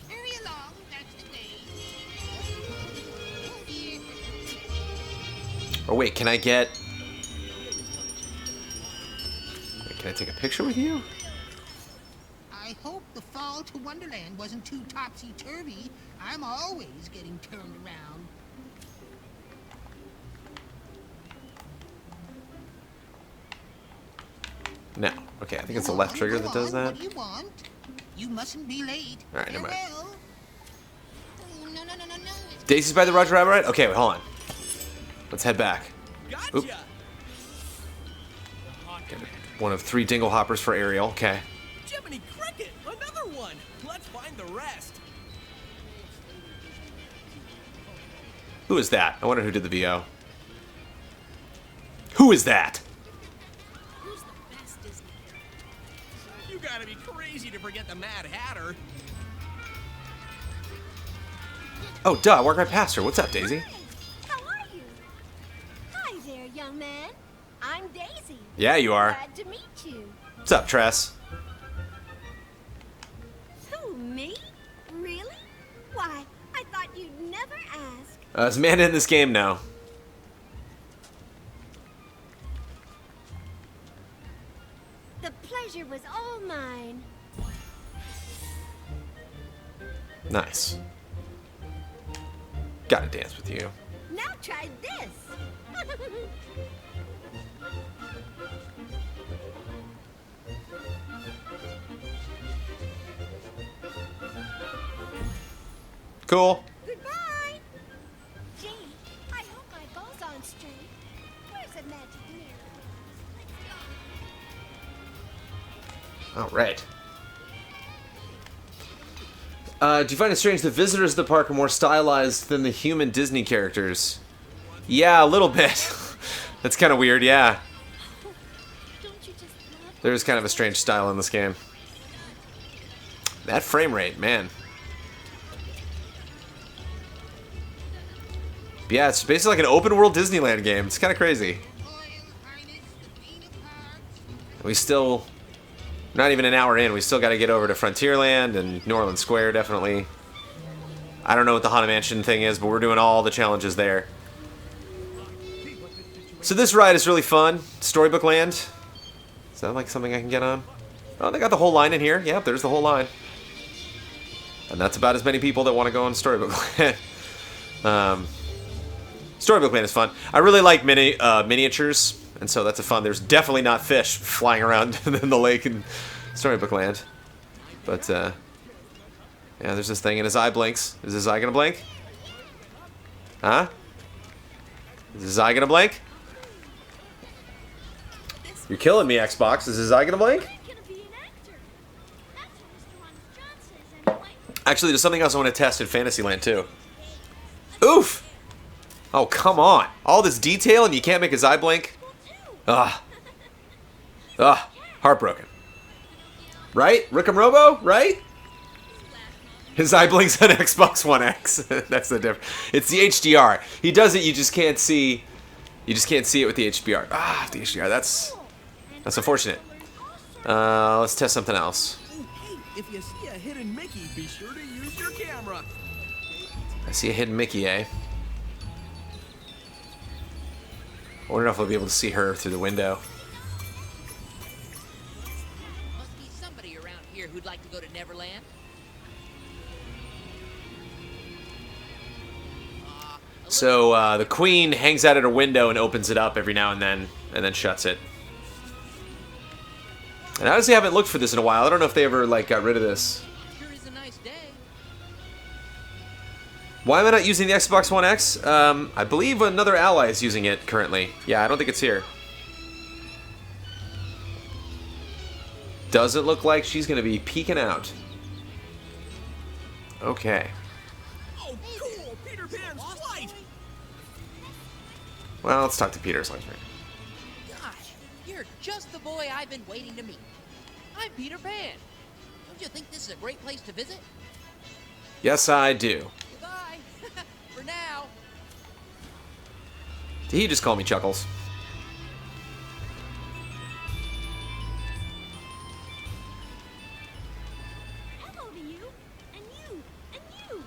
Hurry along. That's the way. Oh, dear. Oh wait, can I get? Wait, can I take a picture with you? I hope the fall to Wonderland wasn't too topsy-turvy. I'm always getting turned around. No. Okay, I think it's the left trigger that does that. What do you want? You mustn't be late. All right, never mind. Farewell. Oh, no, no, no, no, no. It's Daisy's by the Roger Rabbit ride? Okay, wait, hold on. Let's head back. Gotcha. Oop. One of 3 dingle hoppers for Ariel. Okay. Jiminy Cricket, another one. Let's find the rest. Who is that? I wonder who did the VO. Who is that? who's the best Disney character? You gotta be crazy to forget the Mad Hatter. Oh, duh, I walked right past her. What's up, Daisy? How are you? Hi there, young man. I'm Daisy. Yeah, you are. Glad to meet you. What's up, Tress? Who, me? Really? Why, I thought you'd never ask. Is Amanda in this game now? The pleasure was all mine. Nice. Gotta dance with you. Now try this. Cool. Goodbye! Gee, I hope my bow's on straight. Where's the magic mirror? All right. Do you find it strange that visitors to the park are more stylized than the human Disney characters? Yeah, a little bit. That's kind of weird, yeah. Don't you just love There's kind of a strange style in this game. That frame rate, man. But yeah, it's basically like an open world Disneyland game. It's kind of crazy. We still, not even an hour in, we still got to get over to Frontierland and New Orleans Square, definitely. I don't know what the Haunted Mansion thing is, but we're doing all the challenges there. So this ride is really fun. Storybook Land. Is that like something I can get on? Oh, they got the whole line in here. Yep, there's the whole line. And that's about as many people that want to go on Storybook Land. Storybook Land is fun. I really like miniatures, and so that's a fun. There's definitely not fish flying around in the lake in Storybook Land. But, yeah, there's this thing, and his eye blinks. Is his eye gonna blink? Huh? Is his eye gonna blink? You're killing me, Xbox. Is his eye gonna blink? gonna be an actor. That's what Mr. Ron says anyway. Actually, there's something else I want to test in Fantasyland, too. Oof! Oh, come on. All this detail and you can't make his eye blink? Ugh. Ugh. Heartbroken. Right? Robo? Right? His eye blinks on Xbox One X. That's the difference. It's the HDR. He does it, you just can't see. You just can't see it with the HDR. Ah, the HDR. That's unfortunate. Let's test something else. Hey, if you see a hidden Mickey, be sure to use your camera. I see a hidden Mickey, eh? I wonder if I'll be able to see her through the window. Must be somebody around here who'd like to go to Neverland. So the queen hangs out at her window and opens it up every now and then shuts it. And I honestly haven't looked for this in a while. I don't know if they ever like got rid of this. Sure is a nice day. Why am I not using the Xbox One X? I believe another ally is using it currently. Yeah, I don't think it's here. Doesn't look like she's going to be peeking out. Okay. Oh, cool! Peter Pan's flight! Well, let's talk to Peter. Gosh, you're just the boy I've been waiting to meet. I'm Peter Pan. Don't you think this is a great place to visit? Yes, I do. Goodbye. For now. Did he just call me Chuckles? Hello to you, and you, and you.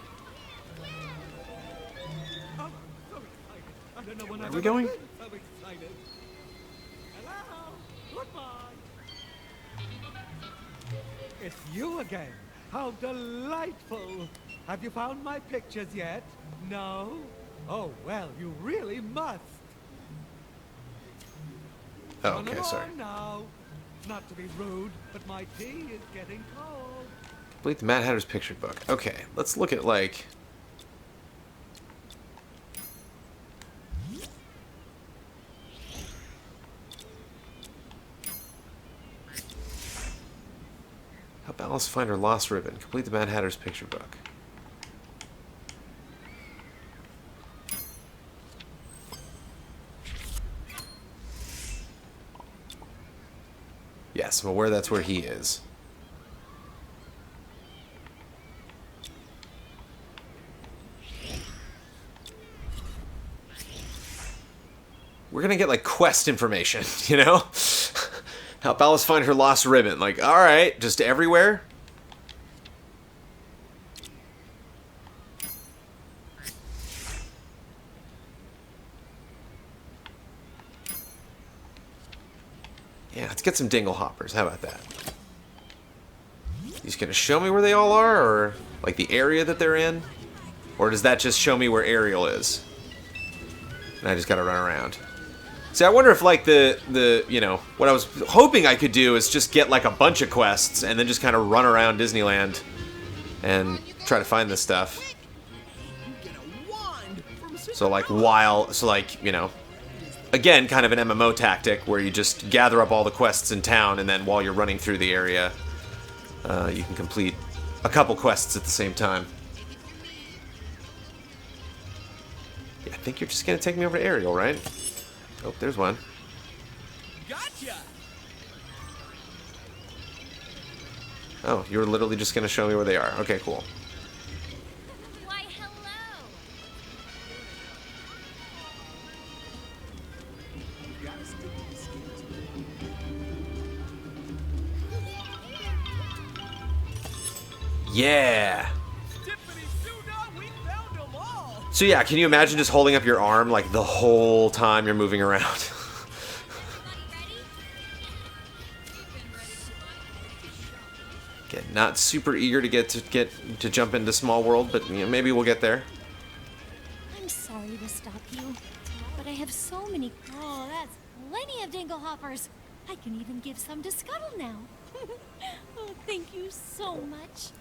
I'm so excited. I don't know when Where I've are we ever going? been so excited. Hello. Goodbye. It's you again. How delightful. Have you found my pictures yet? No? Oh, well, you really must. Oh, Run okay, along sorry. now. Not to be rude, but my tea is getting cold. Complete the Mad Hatter's picture book. Okay, let's look at like. Help Alice find her lost ribbon. Complete the Mad Hatter's picture book. Yes, I'm aware that's where he is. We're gonna get like quest information, you know? Help Alice find her lost ribbon. Like, alright, just everywhere? Yeah, let's get some dingle hoppers. How about that? He's gonna show me where they all are, or like the area that they're in? Or does that just show me where Ariel is? And I just gotta run around. See, I wonder if like the you know, what I was hoping I could do is just get like a bunch of quests and then just kind of run around Disneyland and try to find this stuff. So like you know, again, kind of an MMO tactic where you just gather up all the quests in town, and then while you're running through the area, you can complete a couple quests at the same time. Yeah, I think you're just gonna take me over to Ariel, right? Oh, there's one. Gotcha. Oh, you're literally just gonna show me where they are. Okay, cool. Why, hello. Yeah. We found them all. So yeah, can you imagine just holding up your arm like the whole time you're moving around? Again, not super eager to get to jump into Small World, but you know, maybe we'll get there. I'm sorry to stop you, but I have so many. Oh, that's plenty of dingle hoppers. I can even give some to Scuttle now. Oh, thank you so much.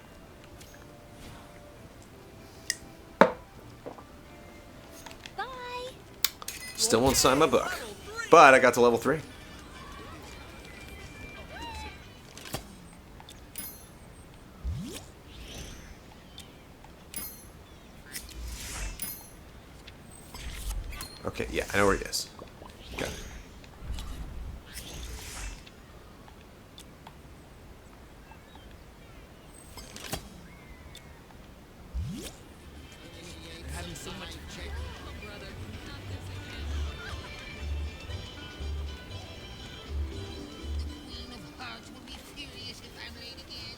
Bye. Still won't sign my book, but I got to level 3. Okay, yeah, I know where he is. Got it. Queen of Hearts will be furious if I'm late again.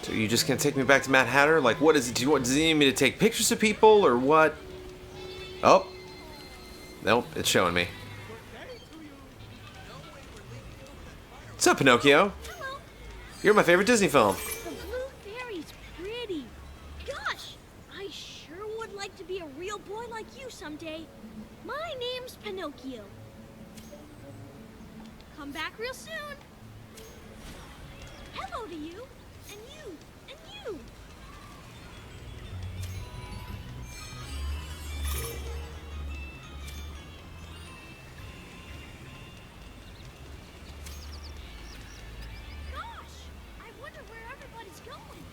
So you just gonna take me back to Mad Hatter? Like, what is it? Does he need me to take pictures of people, or what? Oh. Nope, it's showing me. What's up, Pinocchio? Hello. You're my favorite Disney film. The blue fairy's pretty. Gosh, I sure would like to be a real boy like you someday. My name's Pinocchio. Come back real soon. Hello to you, and you, and you. Gosh, I wonder where everybody's going.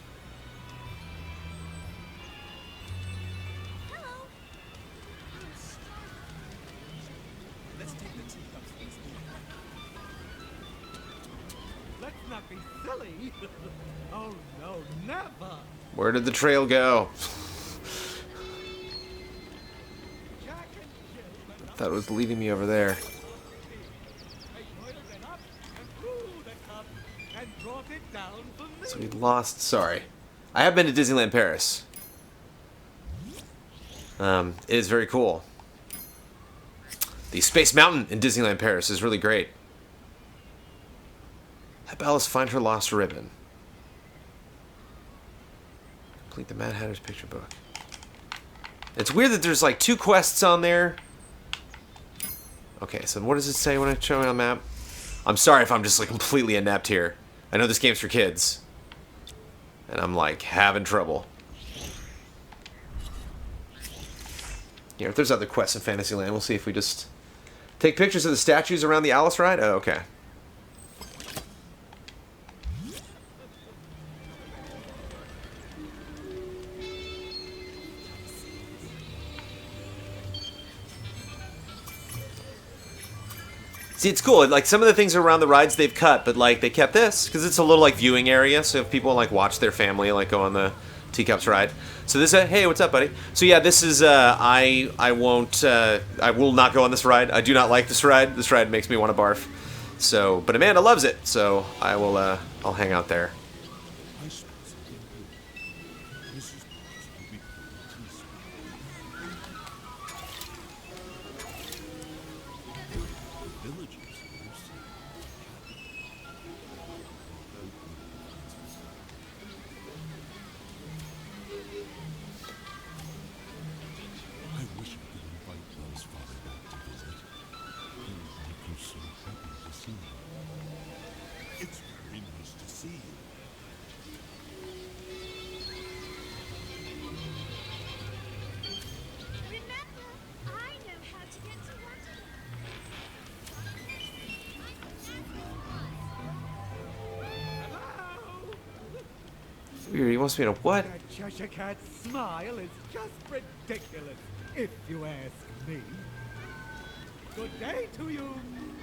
Hello. Let's take the teacups easy. Let's not be silly. Oh, no, never. Where did the trail go? Jack and Jill Thought it was leading me over there. they boiled it up and brewed a cup and brought it down for me. So we lost. Sorry, I have been to Disneyland Paris. It is very cool. The Space Mountain in Disneyland Paris is really great. Help Alice find her lost ribbon. Complete the Mad Hatter's picture book. It's weird that there's like 2 quests on there. Okay, so what does it say when I show it on the map? I'm sorry if I'm just like completely inept here. I know this game's for kids. And I'm like having trouble. Yeah, if there's other quests in Fantasyland, we'll see if we just take pictures of the statues around the Alice ride. Oh, okay. See, it's cool. Like, some of the things around the rides they've cut, but, like, they kept this, because it's a little, like, viewing area, so if people, like, watch their family, like, go on the Teacups ride. So this, hey, what's up, buddy? So, yeah, this is, I will not go on this ride. I do not like this ride. This ride makes me want to barf. So, but Amanda loves it, so I will, I'll hang out there. He wants me to what? That Cheshire Cat's smile is just ridiculous, if you ask me. Good day to you.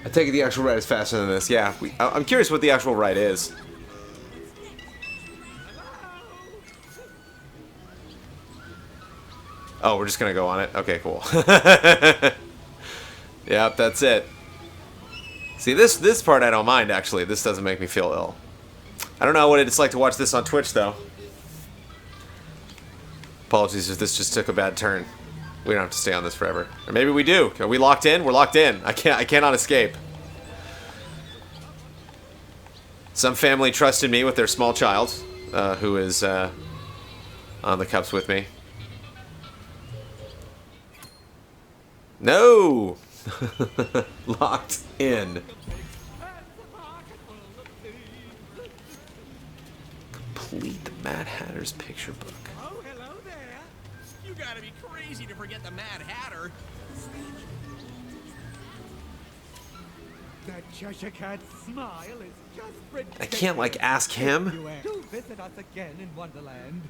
I take it the actual ride is faster than this. Yeah, I'm curious what the actual ride is. Oh, we're just gonna go on it? Okay, cool. Yep, that's it. See, this part I don't mind, actually. This doesn't make me feel ill. I don't know what it's like to watch this on Twitch, though. Apologies if this just took a bad turn. We don't have to stay on this forever. Or maybe we do. Are we locked in? We're locked in. I cannot escape. Some family trusted me with their small child, who is on the cups with me. No! Locked in. Complete the Mad Hatter's picture book. Oh, hello there. You gotta be crazy to forget the Mad Hatter. That Cheshire Cat's smile is just ridiculous. I can't, like, ask him. Do visit us again in Wonderland.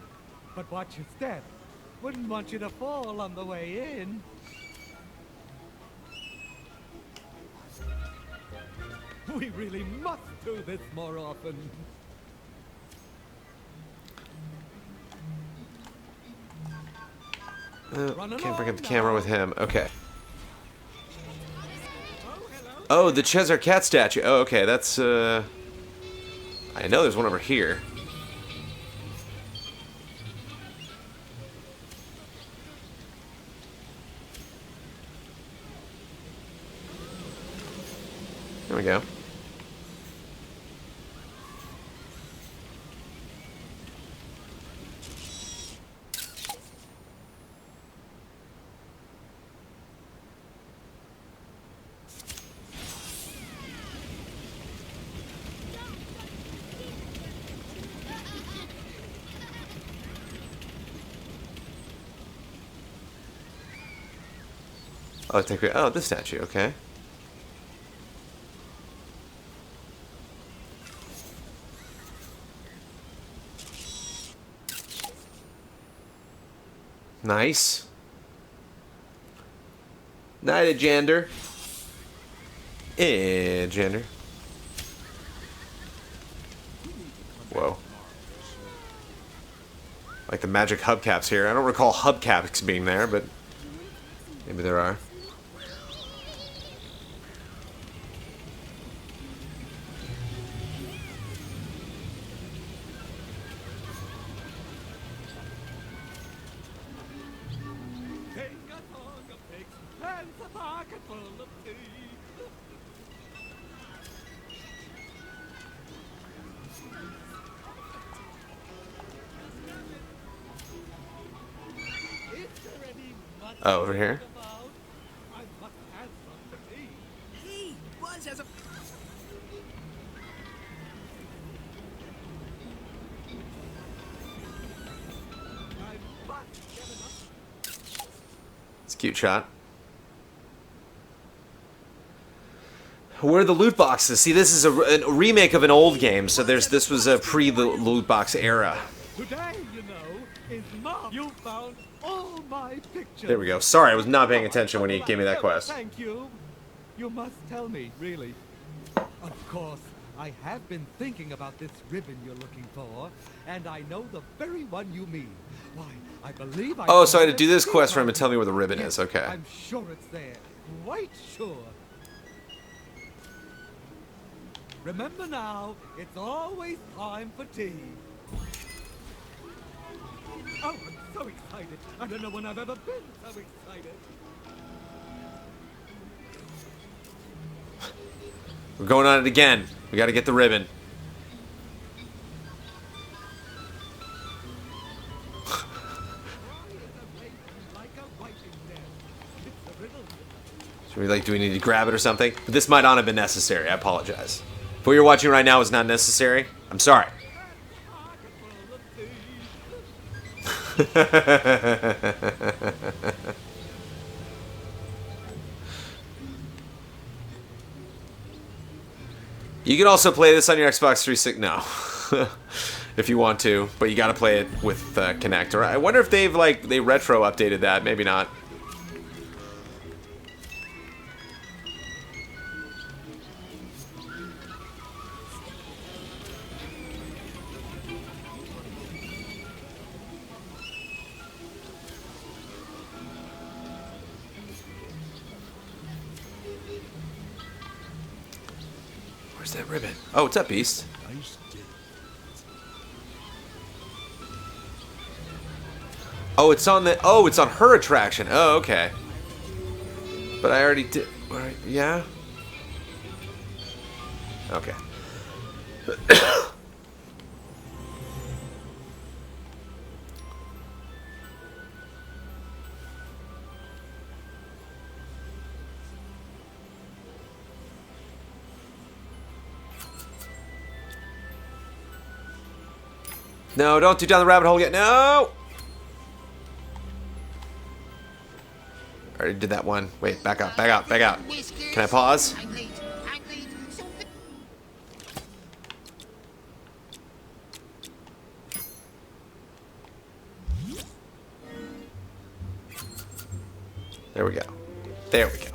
But watch your step. Wouldn't want you to fall on the way in. We really must do this more often. Can't bring up the camera with him. Okay. Oh, the Cheshire Cat statue. Oh, okay. That's, I know there's one over here. There we go. Oh, oh, this statue, okay. Nice. Night, Jander. Jander. Whoa. Like the magic hubcaps here. I don't recall hubcaps being there, but maybe there are. Oh, over here? Hey, Buzz has a... It's a cute shot. Where are the loot boxes? See, this is a remake of an old game, so this was a pre-loot box era. Today, you know, is Mom. You found all my pictures. There we go. Sorry, I was not paying attention when he gave me that quest. Thank you. You must tell me, really. Of course, I have been thinking about this ribbon you're looking for, and I know the very one you mean. Why, I believe I... Oh, so I had to do this quest for him and tell me where the ribbon is. Okay. I'm sure it's there. Quite sure. Remember now, it's always time for tea. Oh, I'm so excited. I don't know when I've ever been so excited. We're going on it again. We got to get the ribbon. Do we need to grab it or something? But this might not have been necessary. I apologize. If what you're watching right now is not necessary, I'm sorry. You can also play this on your Xbox 360. No. if you want to, but you got to play it with Kinect. Or I wonder if they've they retro updated that. Maybe not. Where's that ribbon? Oh, what's up, Beast? Oh, it's on the. Oh, it's on her attraction. Oh, okay. But I already did. Right, yeah. Okay. No, don't do down the rabbit hole yet. No! I already did that one. Wait, back up, back out, back out. Can I pause? There we go. There we go.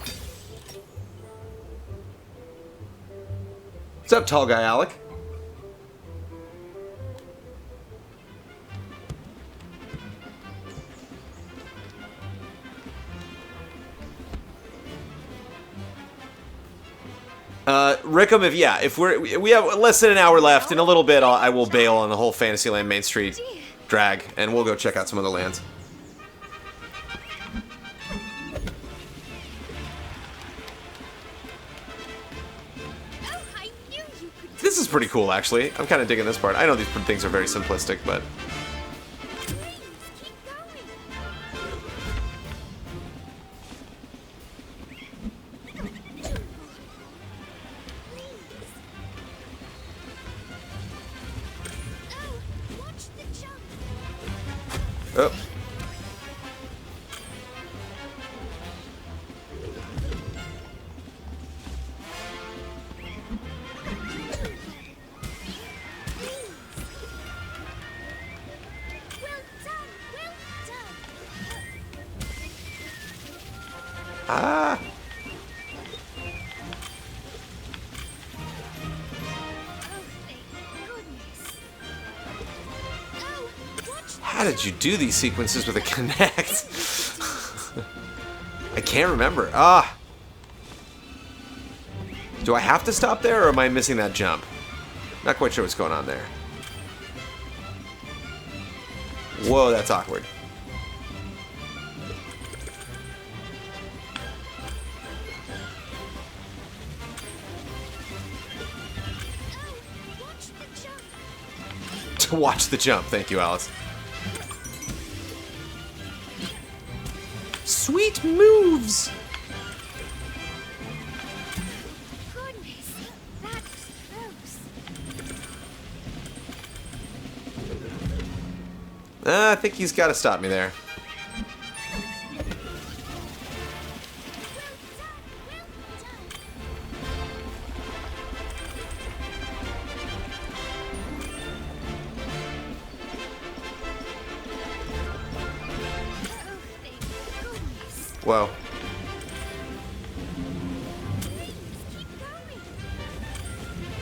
What's up, tall guy Alec? Rickham, if we have less than an hour left, in a little bit I will bail on the whole Fantasyland Main Street drag, and we'll go check out some other lands. This is pretty cool, actually. I'm kind of digging this part. I know these things are very simplistic, but... Oh. Ah. How did you do these sequences with a Kinect? I can't remember. Ah. Do I have to stop there, or am I missing that jump? Not quite sure what's going on there. Whoa, that's awkward. To watch the jump. Thank you, Alice. Sweet moves! Goodness, that's gross. I think he's got to stop me there. Whoa.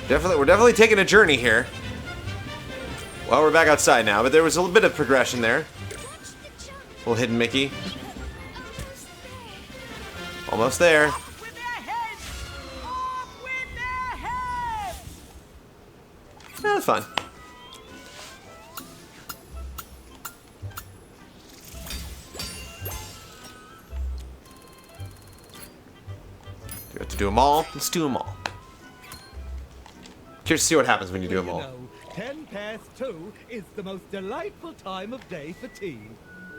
We're definitely taking a journey here. Well, we're back outside now, but there was a little bit of progression there. Little hidden Mickey. Almost there. That was fun. Do we have to do them all? Let's do them all. Curious to see what happens when you do them all. 10 past 2 is the most delightful time of day for tea.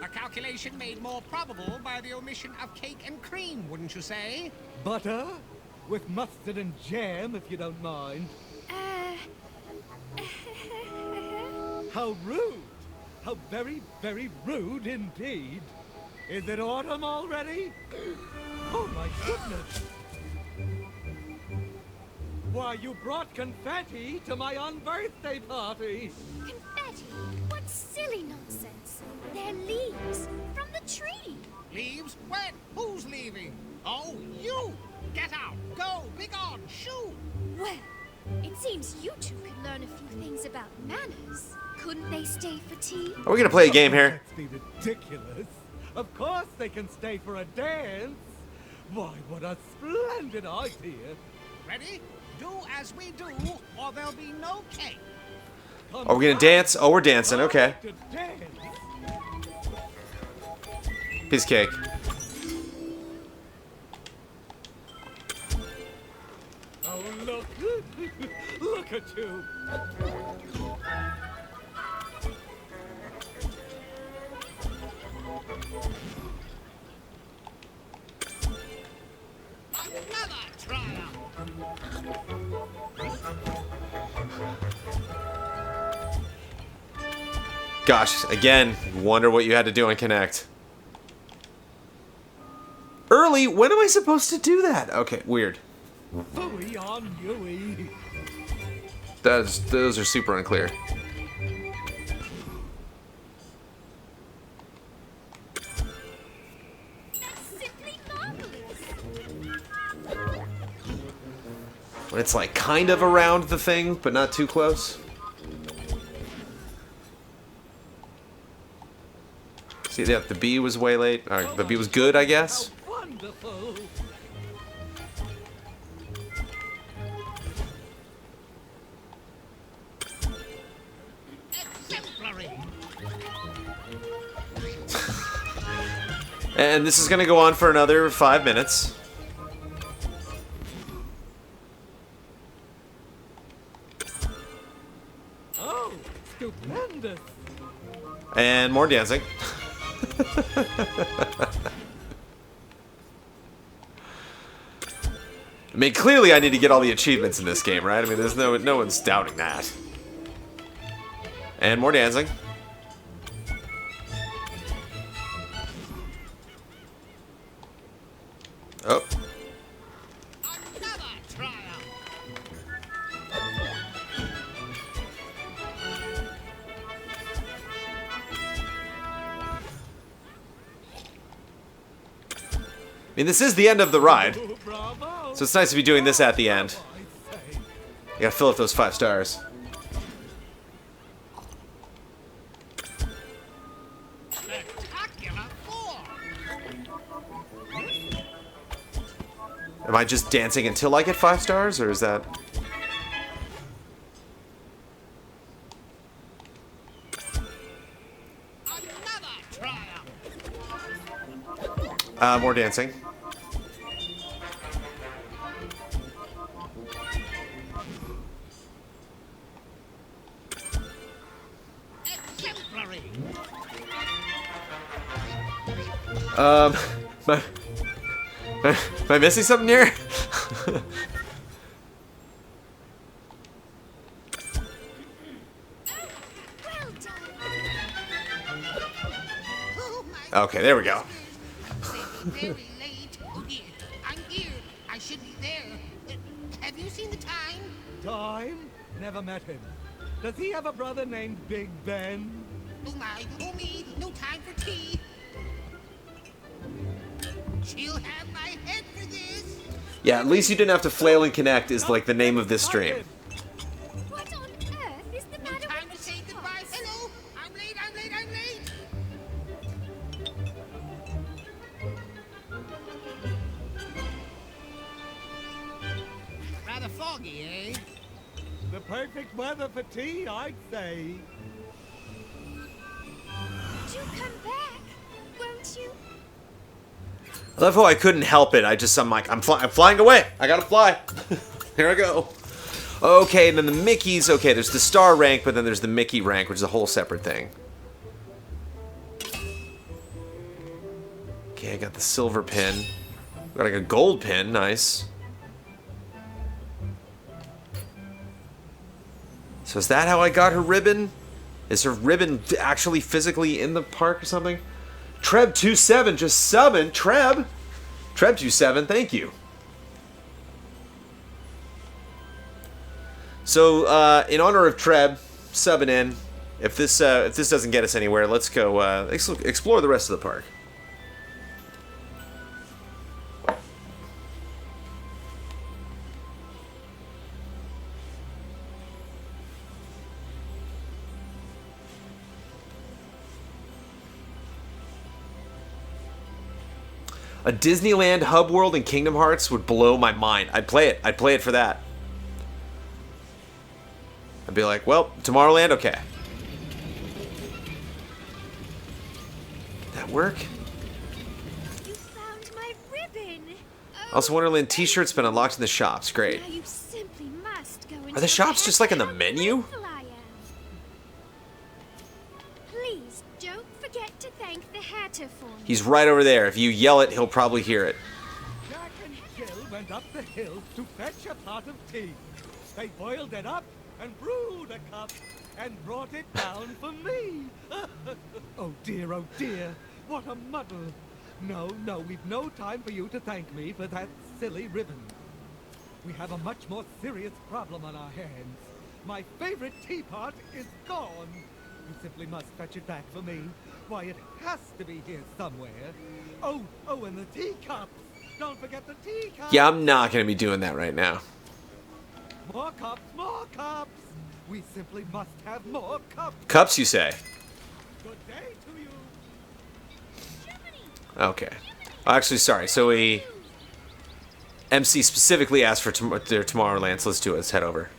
A calculation made more probable by the omission of cake and cream, wouldn't you say? Butter? With mustard and jam, if you don't mind. How rude! How very, very rude indeed. Is it autumn already? Oh my goodness! Why, you brought confetti to my unbirthday party. Confetti? What silly nonsense. They're leaves from the tree. Leaves? When? Who's leaving? Oh, you! Get out! Go! Be gone! Shoo! Well, it seems you two could learn a few things about manners. Couldn't they stay for tea? Are we gonna play a game here? Let's be ridiculous. Of course they can stay for a dance. Why, what a splendid idea. Ready? Do as we do, or there'll be no cake. Are we gonna dance? Oh, we're dancing. Okay. To dance. Piece of cake. Oh, look. Look at you. Another triumph! Gosh, again, wonder what you had to do on Connect. Early? When am I supposed to do that? Okay, weird. Phooey on Yui. Those are super unclear. Simply marvelous. When it's like kind of around the thing, but not too close. See, yeah, the B was way late. The B was good, I guess. How wonderful. Exemplary! And this is going to go on for another 5 minutes. Oh, stupendous. And more dancing. I mean, clearly I need to get all the achievements in this game, right? I mean, there's no one's doubting that. And more dancing. Oh. Another triumph! I mean, this is the end of the ride, Oh, bravo. so it's nice to be doing this at the end. I say. You gotta fill up those 5 stars. Spectacular form! Am I just dancing until I get 5 stars, or is that... Another triumph! more dancing. Exemplary! Am I missing something here? Well done. Oh, my Okay, there we go. Very late. Oh, here. I'm here. I should be there. Have you seen the time? Time? Never met him. Does he have a brother named Big Ben? Oh my, oh me, no time for tea. She'll have my head for this. Yeah, at least you didn't have to flail and connect is like the name of this stream. What on earth is the matter Time with to say the goodbye. bus? Hello, I'm late, I'm late, I'm late. Rather foggy, eh? The perfect weather for tea, I'd say. Do come back, won't you? I love how I couldn't help it. I'm like, I'm flying away. I gotta fly. Here I go. Okay, and then the Mickeys. Okay, there's the star rank, but then there's the Mickey rank, which is a whole separate thing. Okay, I got the silver pin. Got like a gold pin. Nice. So is that how I got her ribbon? Is her ribbon actually physically in the park or something? Treb27 just subbing. Treb27, thank you. So, in honor of Treb subbing in, if this doesn't get us anywhere, let's go explore the rest of the park. A Disneyland hub world in Kingdom Hearts would blow my mind. I'd play it. I'd play it for that. I'd be like, well, Tomorrowland, okay. Did that work? You found my ribbon. Also, Wonderland t-shirts been unlocked in the shops. Great. Now you simply must go and Are the shops just like in the menu? Please don't forget to thank the Hatter for me. He's right over there. If you yell it, he'll probably hear it. Jack and Jill went up the hill to fetch a pot of tea. They boiled it up and brewed a cup and brought it down for me. Oh dear, what a muddle. No, we've no time for you to thank me for that silly ribbon. We have a much more serious problem on our hands. My favorite teapot is gone. You simply must fetch it back for me. Why, it has to be here somewhere. Oh, and the teacups. Don't forget the teacups. Yeah, I'm not going to be doing that right now. More cups, more cups. We simply must have more cups. Cups, you say? Good day to you. Okay. Oh, actually, sorry. So MC specifically asked for their Tomorrowland, so let's do it. Let's head over.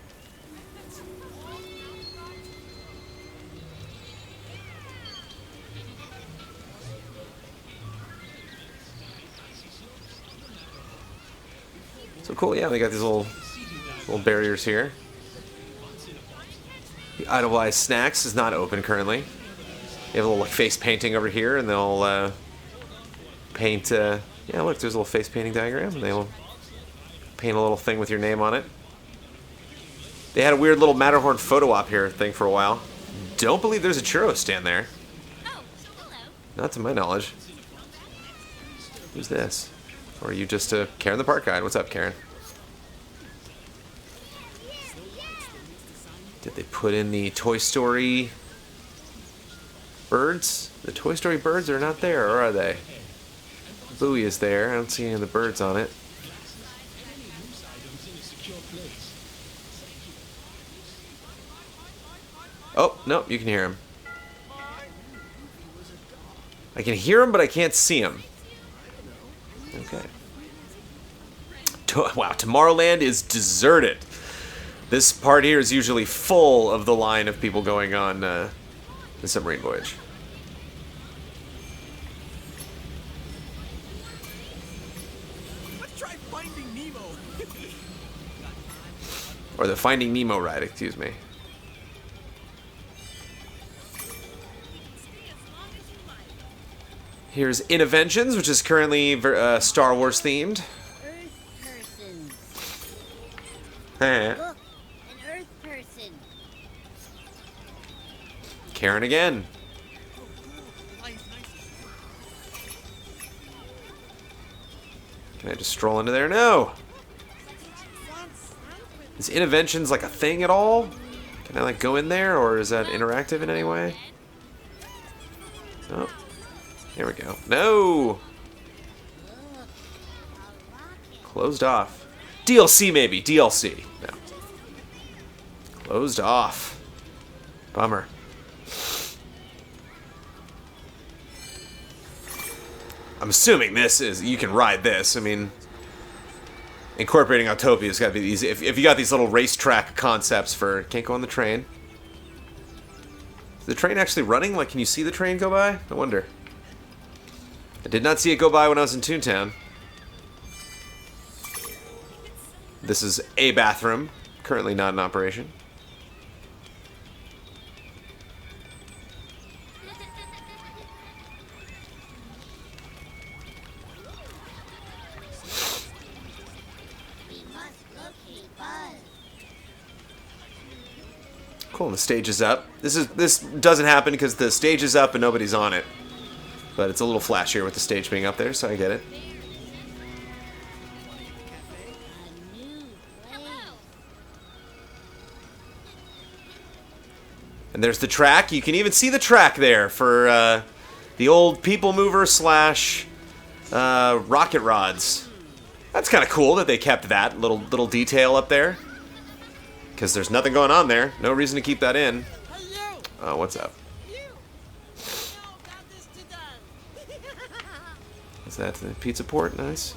So cool, yeah, they got these little barriers here. The Idlewild Snacks is not open currently. They have a little face painting over here, and they'll paint. Yeah, look, there's a little face painting diagram, and they'll paint a little thing with your name on it. They had a weird little Matterhorn photo op here thing for a while. Don't believe there's a churro stand there. Oh, hello. Not to my knowledge. Who's this? Or are you just a Karen the Park Guide? What's up, Karen? Did they put in the Toy Story birds? The Toy Story birds are not there, or are they? Bluey is there. I don't see any of the birds on it. Oh, no, you can hear him. I can hear him, but I can't see him. Okay. Wow, Tomorrowland is deserted. This part here is usually full of the line of people going on the submarine voyage. Let's try Finding Nemo. Or the Finding Nemo ride, excuse me. Here's Innoventions, which is currently Star Wars themed. Earth persons. Heh. Look, an Earth person. Karen again. Can I just stroll into there? No! Is Innoventions like a thing at all? Can I like go in there, or is that interactive in any way? Oh. Here we go. No! Closed off. DLC maybe. DLC. No. Closed off. Bummer. I'm assuming this is... You can ride this. I mean... Incorporating Autopia's gotta be easy. If you got these little racetrack concepts for... Can't go on the train. Is the train actually running? Like, can you see the train go by? I wonder. I did not see it go by when I was in Toontown. This is a bathroom, currently not in operation. Cool, and the stage is up. This doesn't happen because the stage is up and nobody's on it. But it's a little flashier with the stage being up there, so I get it. And there's the track. You can even see the track there for the old people mover slash rocket rods. That's kind of cool that they kept that little detail up there. Because there's nothing going on there. No reason to keep that in. Oh, what's up? Is that the pizza port? Nice.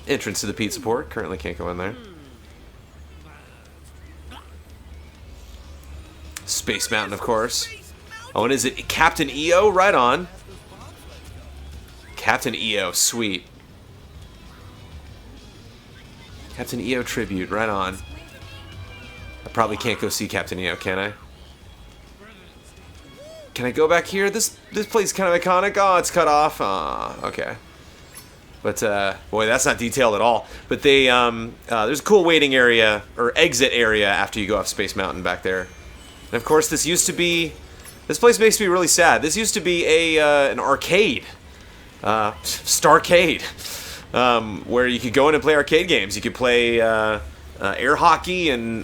Entrance to the pizza port. Currently can't go in there. Space Mountain, of course. Oh, and is it Captain EO? Right on. Captain EO, sweet. Captain EO tribute, right on. I probably can't go see Captain EO, can I? Can I go back here? This place is kind of iconic. Oh, it's cut off. Okay. But boy, that's not detailed at all. But they there's a cool waiting area or exit area after you go off Space Mountain back there. And of course, this used to be. This place makes me really sad. This used to be an arcade, Starcade, where you could go in and play arcade games. You could play air hockey, and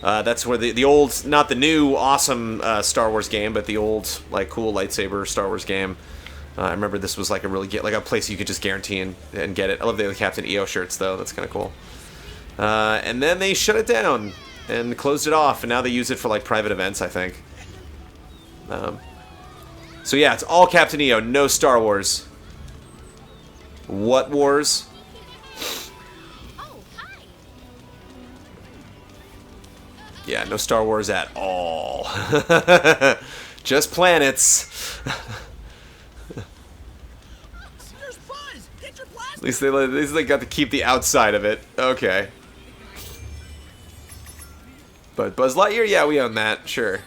that's where the old, not the new awesome Star Wars game, but the old like cool lightsaber Star Wars game. I remember this was like a really like a place you could just guarantee and get it. I love the Captain EO shirts though. That's kind of cool. And then they shut it down and closed it off, and now they use it for like private events, I think. So yeah, it's all Captain EO, no Star Wars. What wars? Yeah, no Star Wars at all. Just planets. At least they got to keep the outside of it. Okay. But Buzz Lightyear, yeah, we own that, sure.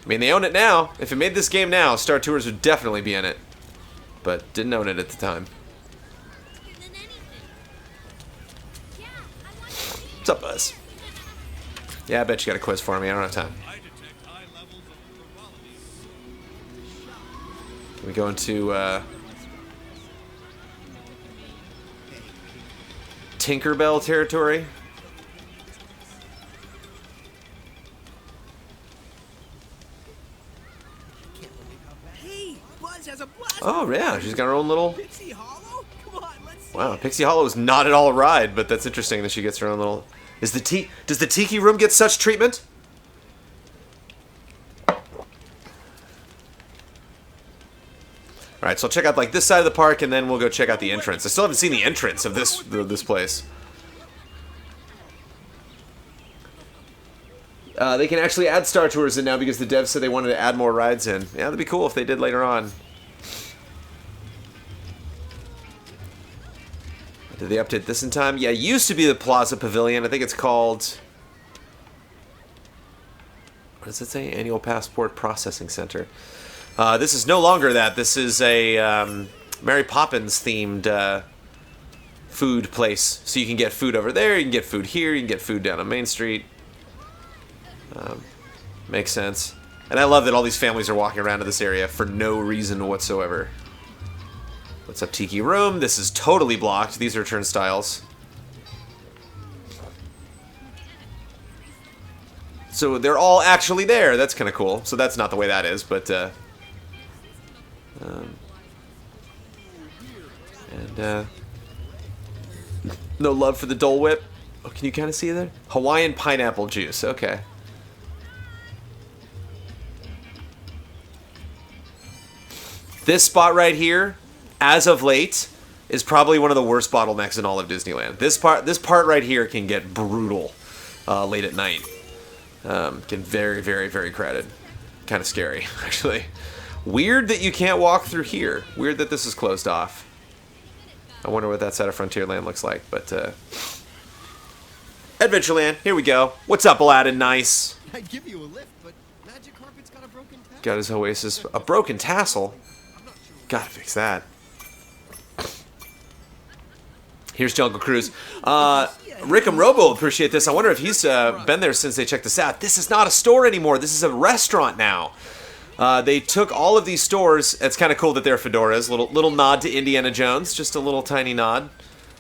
I mean, they own it now. If it made this game now, Star Tours would definitely be in it. But didn't own it at the time. What's up, Buzz? Yeah, I bet you got a quiz for me. I don't have time. We go into Tinkerbell territory. Oh yeah, she's got her own little. Pixie Hollow? Come on, let's see. Wow, Pixie Hollow is not at all a ride, but that's interesting that she gets her own little. Does the Tiki Room get such treatment? All right, so I'll check out like this side of the park, and then we'll go check out the entrance. I still haven't seen the entrance of this place. They can actually add Star Tours in now because the devs said they wanted to add more rides in. Yeah, that'd be cool if they did later on. Did they update this in time? Yeah, it used to be the Plaza Pavilion. I think it's called... What does it say? Annual Passport Processing Center. This is no longer that. This is a Mary Poppins themed food place. So you can get food over there, you can get food here, you can get food down on Main Street. Makes sense. And I love that all these families are walking around to this area for no reason whatsoever. What's up, Tiki Room? This is totally blocked. These are turnstiles. So they're all actually there. That's kind of cool. So that's not the way that is, but... no love for the Dole Whip. Oh, can you kind of see there? Hawaiian pineapple juice. Okay. This spot right here, as of late, is probably one of the worst bottlenecks in all of Disneyland. This part right here can get brutal late at night. Get very, very, very crowded. Kind of scary, actually. Weird that you can't walk through here. Weird that this is closed off. I wonder what that side of Frontierland looks like, but Adventureland, here we go. What's up, Aladdin? Nice. I'd give you a lift, but Magic Carpet's got a broken tassel. Got his Oasis. A broken tassel? Gotta fix that. Here's Jungle Cruise. Rick'em Robo, appreciate this. I wonder if he's been there since they checked this out. This is not a store anymore. This is a restaurant now. They took all of these stores. It's kind of cool that they're fedoras. Little nod to Indiana Jones. Just a little tiny nod.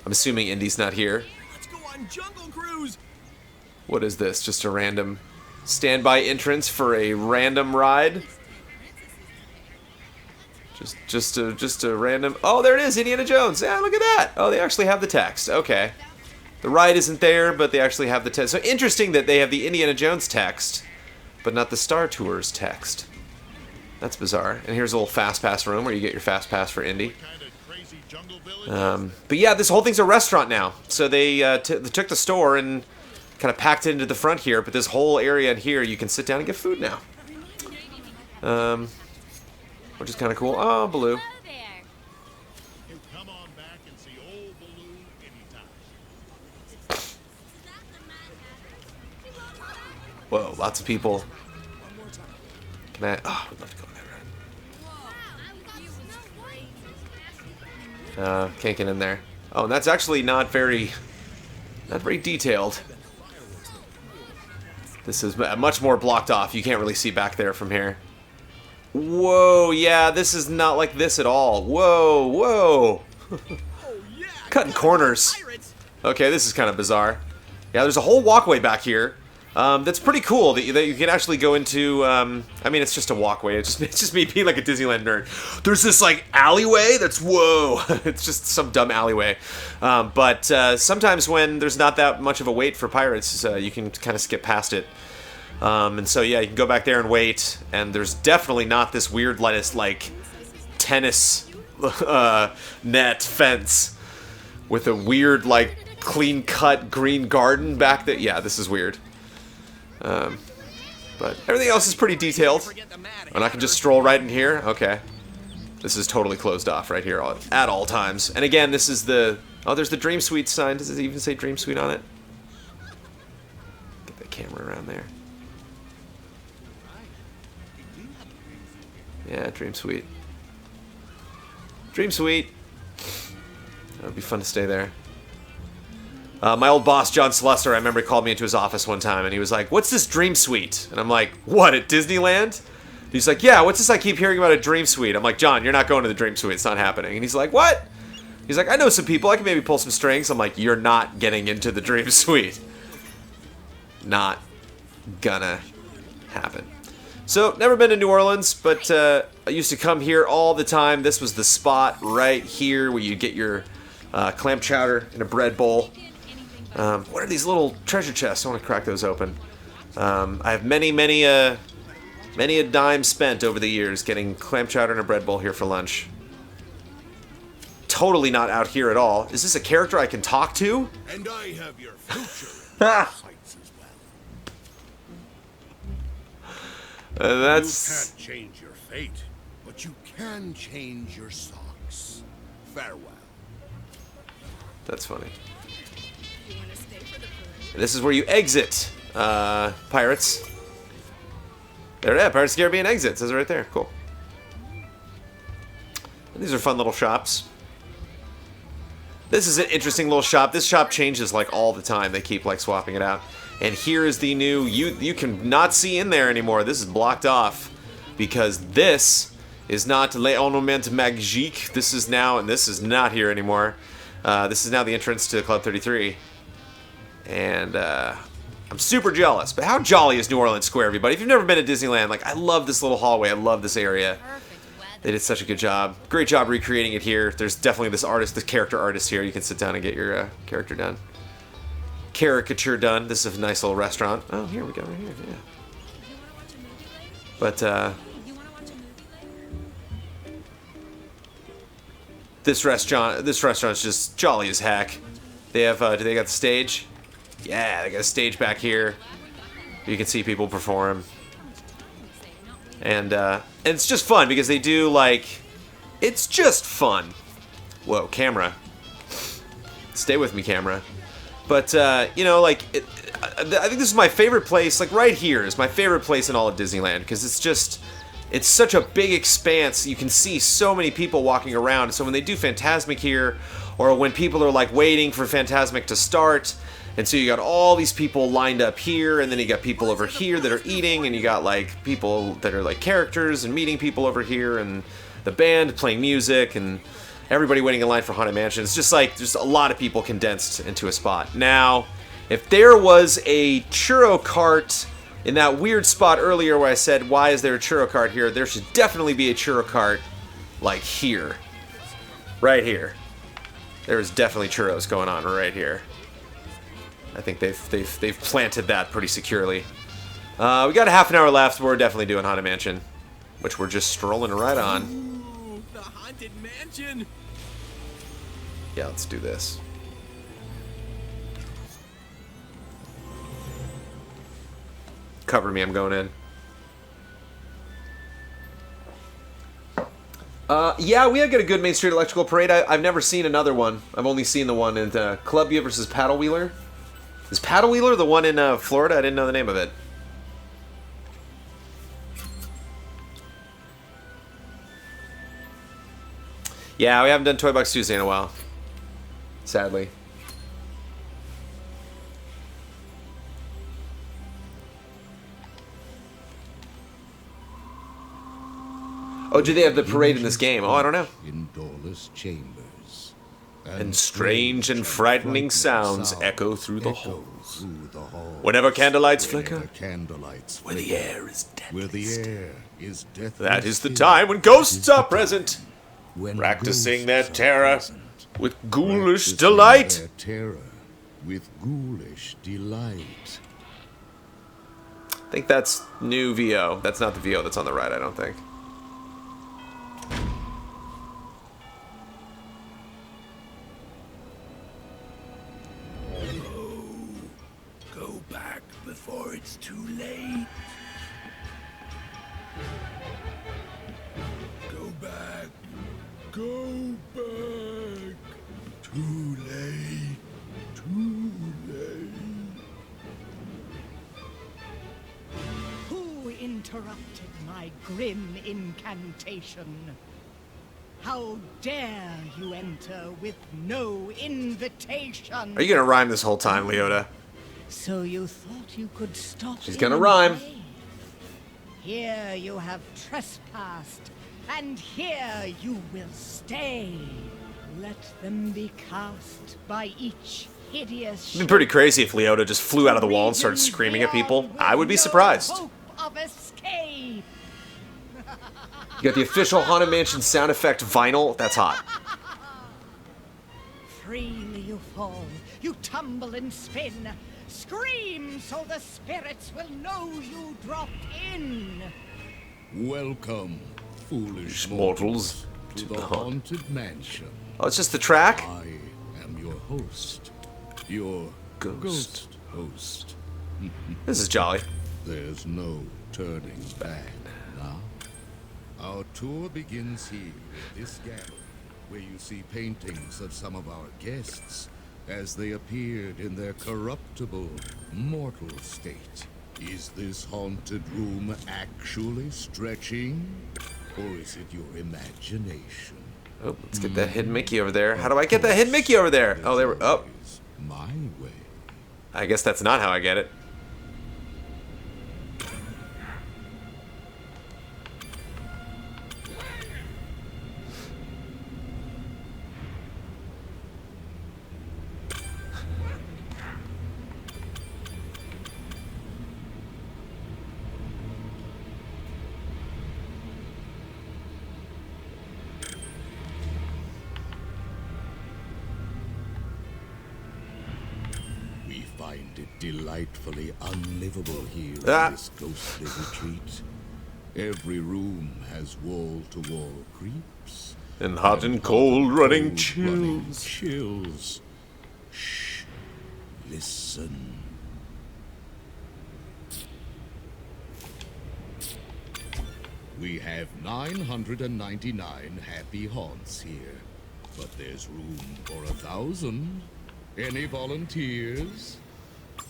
I'm assuming Indy's not here. Let's go on Jungle Cruise. What is this? Just a random standby entrance for a random ride? Just a random... Oh, there it is, Indiana Jones. Yeah, look at that. Oh, they actually have the text. Okay. The ride isn't there, but they actually have the text. So interesting that they have the Indiana Jones text, but not the Star Tours text. That's bizarre. And here's a little Fast Pass room where you get your Fast Pass for Indy. But yeah, this whole thing's a restaurant now. So they took the store and kind of packed it into the front here, but this whole area in here, you can sit down and get food now. Which is kind of cool. Oh, Baloo. Whoa, lots of people. Can I... Oh, I'd love to go on that ride. Can't get in there. Oh, and that's actually not very detailed. This is much more blocked off. You can't really see back there from here. Whoa, yeah, this is not like this at all. Whoa, whoa. Cutting corners. Okay, this is kind of bizarre. Yeah, there's a whole walkway back here. That's pretty cool that you can actually go into, I mean, it's just a walkway. It's just me being like a Disneyland nerd. There's this, like, alleyway that's, whoa. It's just some dumb alleyway. But sometimes when there's not that much of a wait for pirates, you can kind of skip past it. And so, yeah, you can go back there and wait. And there's definitely not this weird, like, tennis net fence with a weird, like, clean-cut green garden back there. Yeah, this is weird. But everything else is pretty detailed. And I can just stroll right in here. Okay. This is totally closed off right here at all times. And again, this is the... Oh, there's the Dream Suite sign. Does it even say Dream Suite on it? Get that camera around there. Yeah, Dream Suite. Dream Suite. That would be fun to stay there. My old boss, John Slusser, I remember he called me into his office one time, and he was like, "What's this Dream Suite?" And I'm like, "What, at Disneyland?" He's like, "Yeah, what's this I keep hearing about a Dream Suite?" I'm like, "John, you're not going to the Dream Suite. It's not happening." And he's like, "What?" He's like, "I know some people. I can maybe pull some strings." I'm like, "You're not getting into the Dream Suite. Not gonna happen." So, never been to New Orleans, but I used to come here all the time. This was the spot right here where you get your clam chowder in a bread bowl. What are these little treasure chests? I want to crack those open. I have many a dime spent over the years getting clam chowder and a bread bowl here for lunch. Totally not out here at all. Is this a character I can talk to? And I have your future sights as well. That's... You can't change your fate, but you can change your socks. Farewell. That's funny. This is where you exit, Pirates. There it is, Pirates of the Caribbean exit. It says it right there. Cool. And these are fun little shops. This is an interesting little shop. This shop changes like all the time. They keep like swapping it out. And here is the new, you can not see in there anymore. This is blocked off because this is not Les Ornements Magiques. This is now, and this is not here anymore. This is now the entrance to Club 33. And I'm super jealous. But how jolly is New Orleans Square, everybody? If you've never been to Disneyland, like, I love this little hallway. I love this area. They did such a good job. Great job recreating it here. There's definitely this artist, this character artist here. You can sit down and get your character done. Caricature done. This is a nice little restaurant. Oh, here we go, right here, yeah. But, this restaurant's just jolly as heck. They have, do they got the stage? Yeah, they got a stage back here. You can see people perform. And it's just fun because they do, like, it's just fun. Whoa, camera. Stay with me, camera. But, you know, like, I think this is my favorite place, like, right here is my favorite place in all of Disneyland because it's just, it's such a big expanse. You can see so many people walking around. So when they do Fantasmic here, or when people are, like, waiting for Fantasmic to start, and so you got all these people lined up here, and then you got people over here that are eating, and you got, like, people that are, like, characters and meeting people over here, and the band playing music, and everybody waiting in line for Haunted Mansion. It's just, like, there's a lot of people condensed into a spot. Now, If there was a churro cart in that weird spot earlier where I said, why is there a churro cart here? There should definitely be a churro cart, like here. Right here. There's definitely churros going on right here. I think they've planted that pretty securely. We got a half an hour left. We're definitely doing Haunted Mansion, which we're just strolling right on. Ooh, the Haunted Mansion. Yeah, let's do this. Cover me, I'm going in. Yeah, we have got a good Main Street Electrical Parade. I've never seen another one. I've only seen the one in Columbia versus Paddle Wheeler. Is Paddle Wheeler the one in Florida? I didn't know the name of it. Yeah, we haven't done Toy Box Tuesday in a while. Sadly. Oh, do they have the parade in this game? Oh, I don't know. In doorless chambers. And strange and frightening sounds echo through the halls. Whenever candlelights flicker, where the air is deathliest. That is the time when ghosts are present, practicing their terror with ghoulish delight. With ghoulish delight. I think that's new VO. That's not the VO that's on the right, I don't think. Go back before it's too late. Go back. Go back. Too late. Too late. Who interrupted my grim incantation? How dare you enter with no invitation? Are you gonna rhyme this whole time, Leota? So you thought you could stop? She's gonna rhyme. Here you have trespassed, and here you will stay. Let them be cast by each hideous. It'd be pretty crazy if Leota just flew out of the wall and started screaming at people. I would be surprised. Hope of escape. You got the official Haunted Mansion sound effect vinyl. That's hot. Freely you fall, you tumble and spin. Scream so the spirits will know you dropped in. Welcome, foolish mortals, to the Haunted Mansion. Oh, it's just the track? I am your host. Your ghost host. This is jolly. There's no turning back now. Our tour begins here at this gallery, where you see paintings of some of our guests as they appeared in their corruptible, mortal state. Is this haunted room actually stretching? Or is it your imagination? Oh, let's get that hidden Mickey over there. How do I get that hidden Mickey over there? Oh, there we go. Oh. My way. I guess that's not how I get it. Find it delightfully unlivable here in this ghostly retreat. Every room has wall-to-wall creeps. And hot and cold running chills. Shh. Listen. We have 999 happy haunts here, but there's room for 1,000. Any volunteers?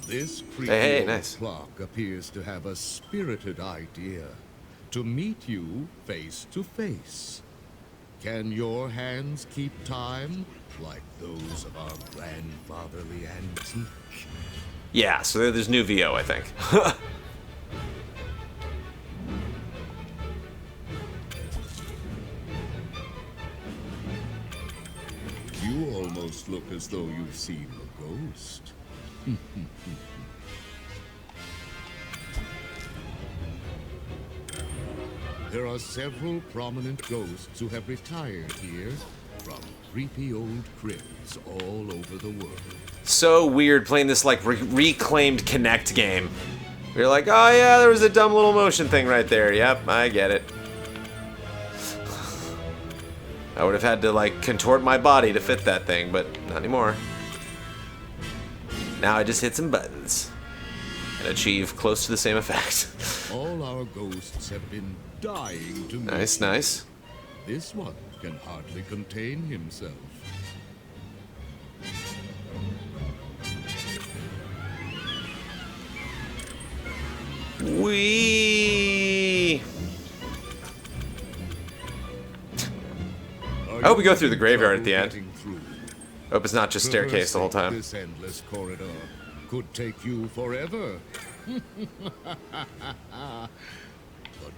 This hey, nice. clock appears to have a spirited idea to meet you face to face. Can your hands keep time like those of our grandfatherly antique? Yeah, so there's new VO, I think. You almost look as though you've seen a ghost. There are several prominent ghosts who have retired here from creepy old crypts all over the world. So weird playing this like reclaimed Connect game. You're like, oh yeah, there was a dumb little motion thing right there. Yep, I get it. I would have had to like contort my body to fit that thing, but not anymore. Now I just hit some buttons and achieve close to the same effect. All our ghosts have been dying to meet. Nice, nice. This one can hardly contain himself. Wee. I hope we go through the graveyard at the end. Hope it's not just staircase the whole time. This endless corridor could take you forever. But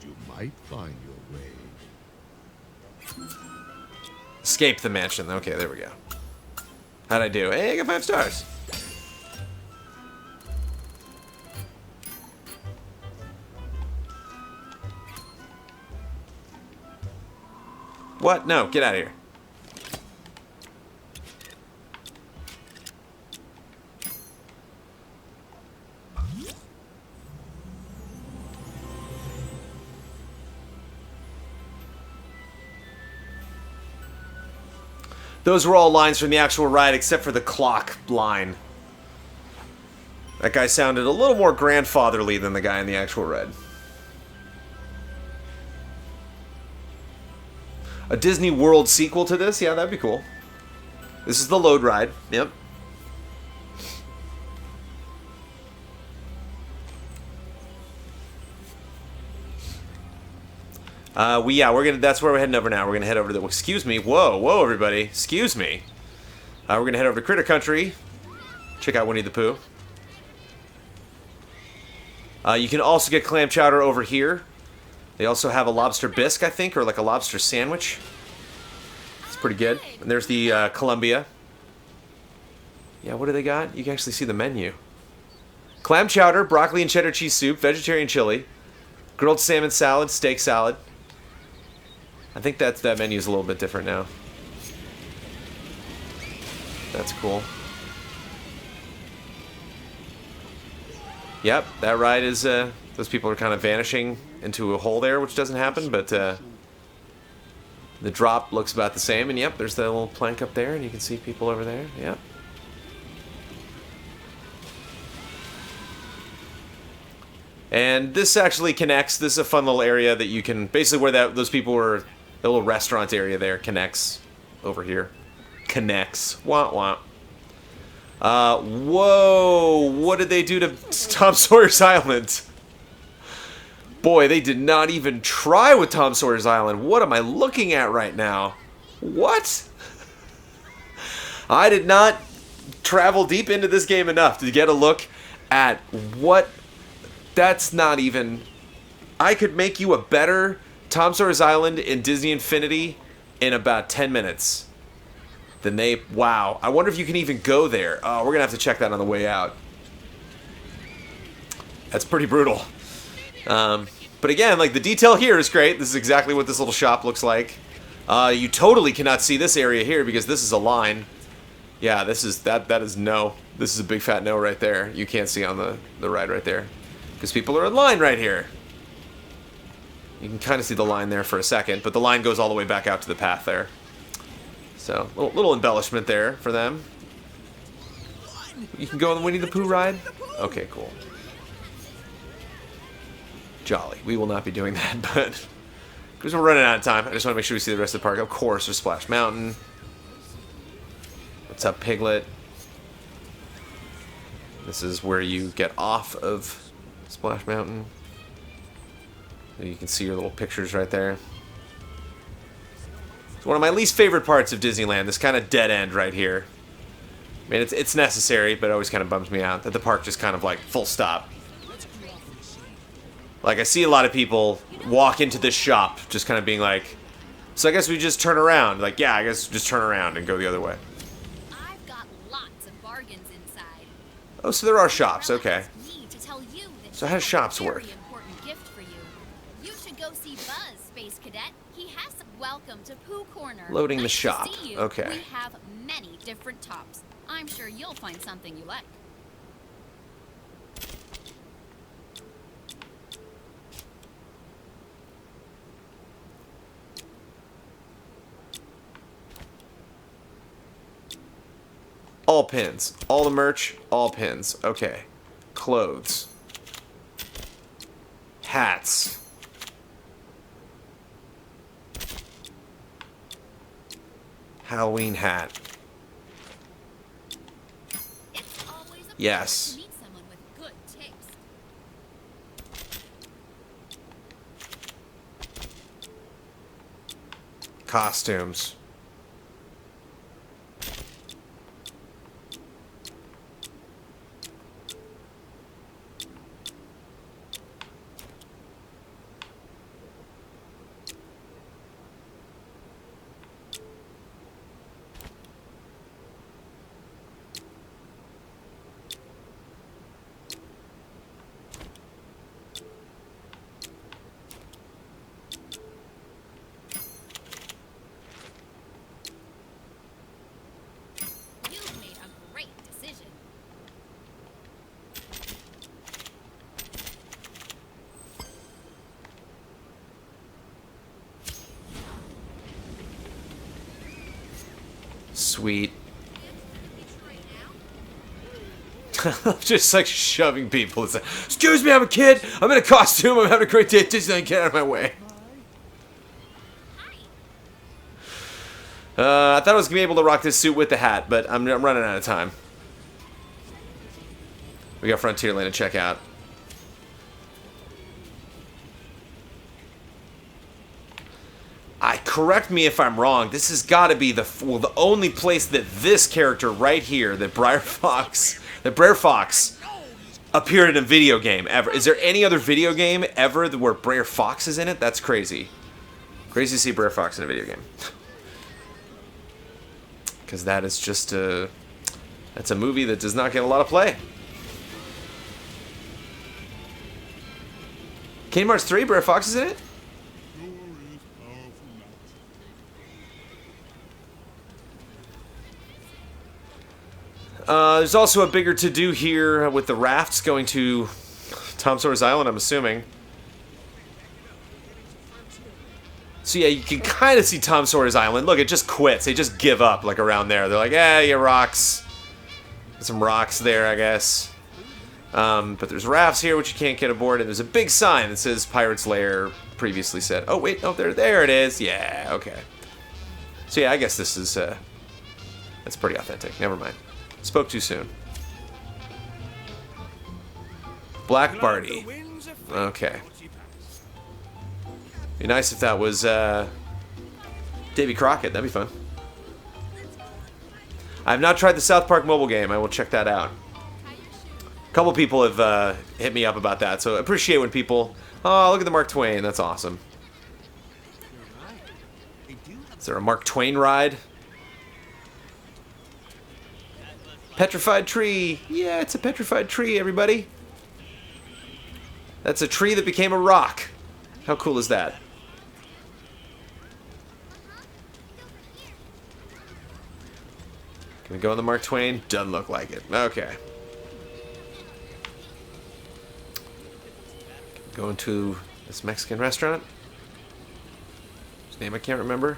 you might find your way. Escape the mansion. Okay, there we go. How'd I do? Hey, I got 5 stars. What? No, get out of here. Those were all lines from the actual ride except for the clock line. That guy sounded a little more grandfatherly than the guy in the actual ride. A Disney World sequel to this? Yeah, that'd be cool. This is the load ride. Yep. That's where we're heading over now. We're gonna head over to the, excuse me, whoa, everybody, excuse me. We're gonna head over to Critter Country, check out Winnie the Pooh. You can also get clam chowder over here. They also have a lobster bisque, I think, or like a lobster sandwich. It's pretty good. And there's the Columbia. Yeah, what do they got? You can actually see the menu. Clam chowder, broccoli and cheddar cheese soup, vegetarian chili, grilled salmon salad, steak salad. I think that menu is a little bit different now. That's cool. Yep, that ride is, those people are kind of vanishing into a hole there, which doesn't happen, but the drop looks about the same. And yep, there's that little plank up there, and you can see people over there. Yep. And this actually connects. This is a fun little area that you can, basically where those people were, the little restaurant area there connects over here. Connects. Wah, wah. Whoa, what did they do to Tom Sawyer's Island? Boy, they did not even try with Tom Sawyer's Island. What am I looking at right now? What? I did not travel deep into this game enough to get a look at what... That's not even... I could make you a better Tom Sawyer's Island in Disney Infinity in about 10 minutes. Then they... Wow. I wonder if you can even go there. Oh, we're going to have to check that on the way out. That's pretty brutal. But again, like, the detail here is great. This is exactly what this little shop looks like. You totally cannot see this area here because this is a line. Yeah, this is... That is no. This is a big fat no right there. You can't see on the ride right there. Because people are in line right here. You can kind of see the line there for a second, but the line goes all the way back out to the path there. So, little embellishment there for them. You can go on the Winnie the Pooh ride? Okay, cool. Jolly. We will not be doing that, but... Because we're running out of time, I just want to make sure we see the rest of the park. Of course, there's Splash Mountain. What's up, Piglet? This is where you get off of Splash Mountain. You can see your little pictures right there. It's one of my least favorite parts of Disneyland, this kind of dead end right here. I mean, it's necessary, but it always kind of bums me out that the park just kind of like full stop. Like, I see a lot of people walk into this shop just kind of being like, so I guess we just turn around. Like, yeah, I guess just turn around and go the other way. I've got lots of bargains inside. Oh, so there are shops. Okay. Me to tell you that So she how has does a shops work? very important gift for you. You should go see Buzz, Space Cadet. He has some. Welcome to Pooh Corner. Loading the Nice to shop. see you. Okay. We have many different tops. I'm sure you'll find something you like. All pins. All the merch, all pins. Okay. Clothes. Hats. Halloween hat. It's always a Yes. pleasure to meet someone with good taste. Costumes. You've made a great decision. Sweet. Just like shoving people. It's like, excuse me, I'm a kid. I'm in a costume. I'm having a great day at Disneyland. Get out of my way. I thought I was going to be able to rock this suit with the hat, but I'm running out of time. We got Frontierland to check out. Correct me if I'm wrong. This has got to be the only place that this character right here, that Brer Fox appeared in a video game ever. Is there any other video game ever where Brer Fox is in it? That's crazy. Crazy to see Brer Fox in a video game. Because that is just that's a movie that does not get a lot of play. Kingdom Hearts 3, Brer Fox is in it? There's also a bigger to-do here with the rafts going to Tom Sawyer's Island, I'm assuming. So yeah, you can kind of see Tom Sawyer's Island. Look, it just quits. They just give up, like, around there. They're like, yeah, rocks. There's some rocks there, I guess. But there's rafts here, which you can't get aboard, and there's a big sign that says Pirate's Lair, previously said. Oh, wait, no, there it is. Yeah, okay. So yeah, I guess this is, that's pretty authentic. Never mind. Spoke too soon. Black Barty. Okay. Be nice if that was Davy Crockett. That'd be fun. I have not tried the South Park mobile game. I will check that out. A couple people have hit me up about that, so I appreciate when people... Oh, look at the Mark Twain. That's awesome. Is there a Mark Twain ride? Petrified tree. Yeah, it's a petrified tree, everybody. That's a tree that became a rock. How cool is that? Can we go on the Mark Twain? Doesn't look like it. Okay. Going to this Mexican restaurant. Whose name I can't remember.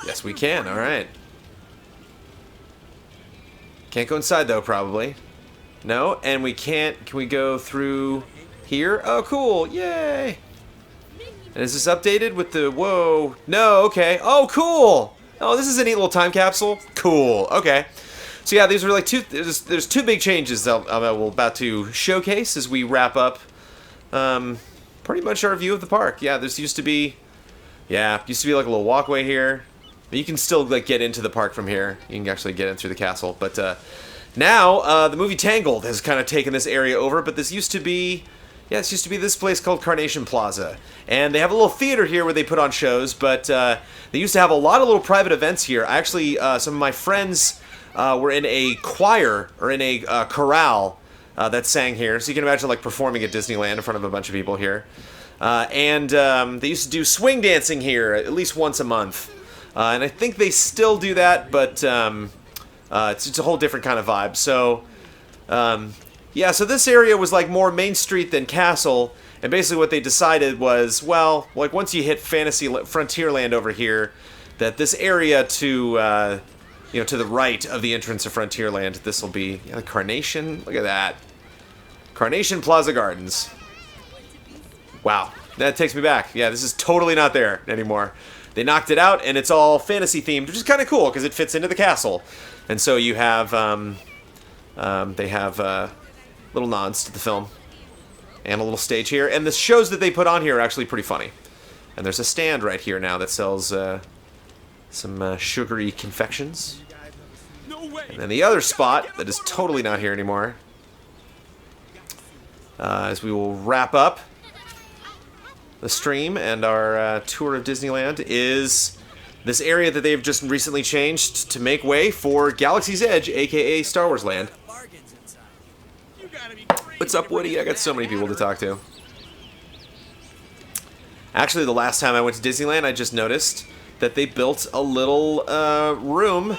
Yes, we can. All right. Can't go inside, though, probably. No, and we can't... Can we go through here? Oh, cool. Yay. And is this updated with the... Whoa. No, okay. Oh, cool. Oh, this is a neat little time capsule. Cool. Okay. So, yeah, these are like two... There's two big changes that we're about to showcase as we wrap up pretty much our view of the park. Yeah, this used to be... Yeah, used to be like a little walkway here. But you can still like get into the park from here. You can actually get in through the castle. But now, the movie Tangled has kind of taken this area over. But this used to be, Yeah, this used to be this place called Carnation Plaza. And they have a little theater here where they put on shows, but they used to have a lot of little private events here. Actually, some of my friends were in a choir, or in a chorale, that sang here. So you can imagine like performing at Disneyland in front of a bunch of people here. And they used to do swing dancing here at least once a month. And I think they still do that, but it's a whole different kind of vibe. So, yeah, so this area was like more Main Street than Castle. And basically what they decided was, well, like once you hit Frontierland over here, that this area to, to the right of the entrance of Frontierland, this will be Carnation. Look at that. Carnation Plaza Gardens. Wow, that takes me back. Yeah, this is totally not there anymore. They knocked it out, and it's all fantasy themed, which is kind of cool because it fits into the castle. And so you have, they have little nods to the film, and a little stage here. And the shows that they put on here are actually pretty funny. And there's a stand right here now that sells some sugary confections. And then the other spot that is totally not here anymore, as we will wrap up the stream and our tour of Disneyland, is this area that they've just recently changed to make way for Galaxy's Edge, aka Star Wars Land. What's up, Woody? I got so many people to talk to. Actually, the last time I went to Disneyland, I just noticed that they built a little room.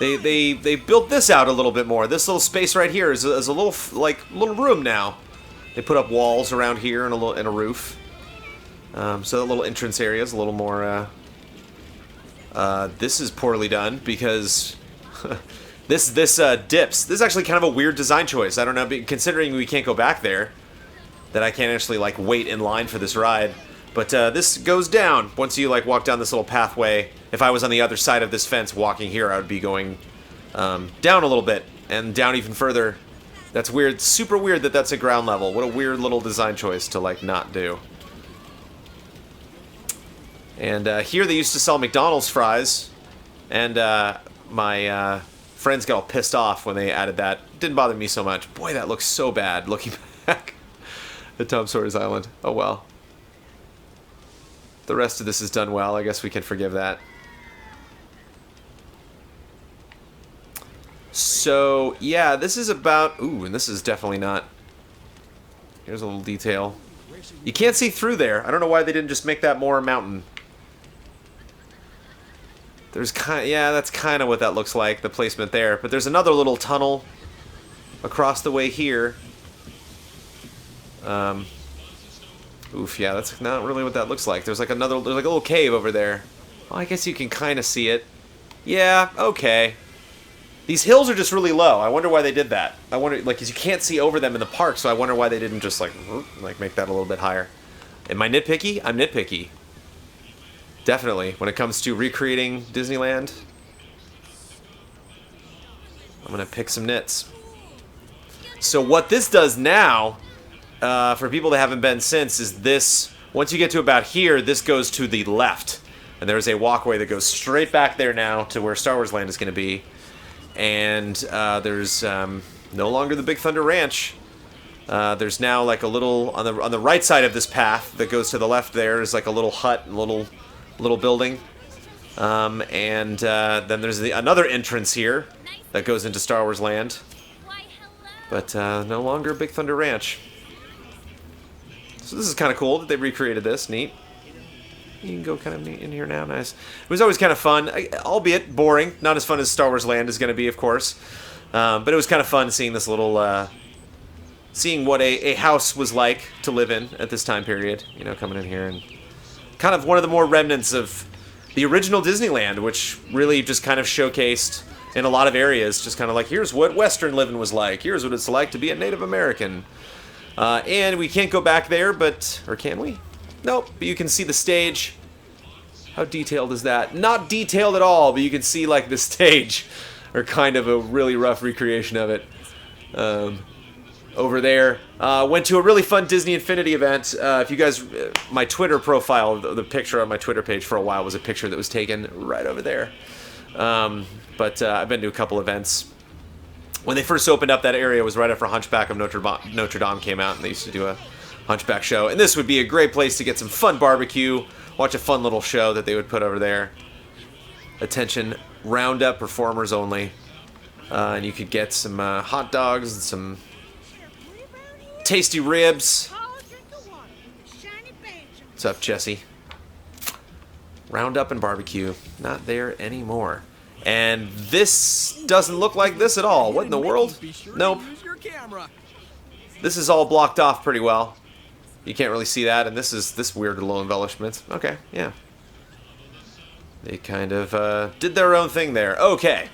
They built this out a little bit more. This little space right here is a little little room now. They put up walls around here and a roof. So the little entrance area is a little more. This is poorly done because this dips. This is actually kind of a weird design choice. I don't know, considering we can't go back there, that I can't actually like wait in line for this ride. But this goes down once you like walk down this little pathway. If I was on the other side of this fence walking here, I would be going down a little bit and down even further. That's weird. Super weird that that's a ground level. What a weird little design choice to like not do. And here they used to sell McDonald's fries, and my friends got all pissed off when they added that. Didn't bother me so much. Boy, that looks so bad looking back at Tom Sawyer's Island. Oh well. The rest of this is done well. I guess we can forgive that. So, yeah, this is about... Ooh, and this is definitely not... Here's a little detail. You can't see through there. I don't know why they didn't just make that more mountain. There's kind of... Yeah, that's kind of what that looks like, the placement there. But there's another little tunnel across the way here. Oof, yeah, that's not really what that looks like. There's like a little cave over there. Well, I guess you can kind of see it. Yeah, okay. These hills are just really low. I wonder why they did that. I wonder, like, because you can't see over them in the park, so I wonder why they didn't just, like make that a little bit higher. Am I nitpicky? I'm nitpicky. Definitely. When it comes to recreating Disneyland, I'm going to pick some nits. So what this does now, for people that haven't been since, is this, once you get to about here, this goes to the left. And there's a walkway that goes straight back there now to where Star Wars Land is going to be. And there's no longer the Big Thunder Ranch. There's now like a little on the right side of this path that goes to the left. There is like a little hut, a little building, and then there's another entrance here that goes into Star Wars Land. But no longer Big Thunder Ranch. So this is kind of cool that they recreated this. Neat. You can go kind of in here now. Nice. It was always kind of fun, albeit boring. Not as fun as Star Wars Land is going to be, of course. But it was kind of fun seeing this little, seeing what a house was like to live in at this time period. You know, coming in here and kind of one of the more remnants of the original Disneyland, which really just kind of showcased in a lot of areas, just kind of like, here's what Western living was like. Here's what it's like to be a Native American. And we can't go back there, but, or can we? Nope, but you can see the stage. How detailed is that? Not detailed at all, but you can see like the stage, or kind of a really rough recreation of it. Over there. Went to a really fun Disney Infinity event. If you guys, my Twitter profile, the picture on my Twitter page for a while was a picture that was taken right over there. But I've been to a couple events When they first opened up that area, it was right after Hunchback of Notre Dame came out, and they used to do a Hunchback show. And this would be a great place to get some fun barbecue, watch a fun little show that they would put over there. Attention, roundup performers only. And you could get some hot dogs and some tasty ribs. What's up, Jesse? Roundup and barbecue. Not there anymore. And this doesn't look like this at all. What in the world? Nope. This is all blocked off pretty well. You can't really see that, and this is this weird little embellishment. Okay, yeah. They kind of did their own thing there. Okay.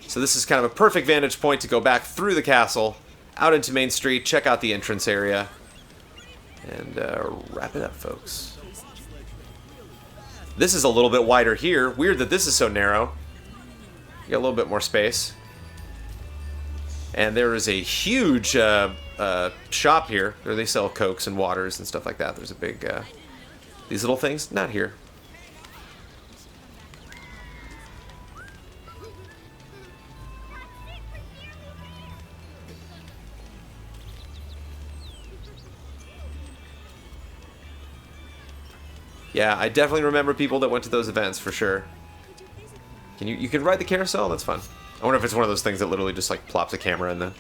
So this is kind of a perfect vantage point to go back through the castle, out into Main Street, check out the entrance area, and wrap it up, folks. This is a little bit wider here. Weird that this is so narrow. You got a little bit more space. And there is a huge shop here where they sell Cokes and waters and stuff like that. There's a big... these little things? Not here. Yeah, I definitely remember people that went to those events for sure. You can ride the carousel? That's fun. I wonder if it's one of those things that literally just like plops a camera in the...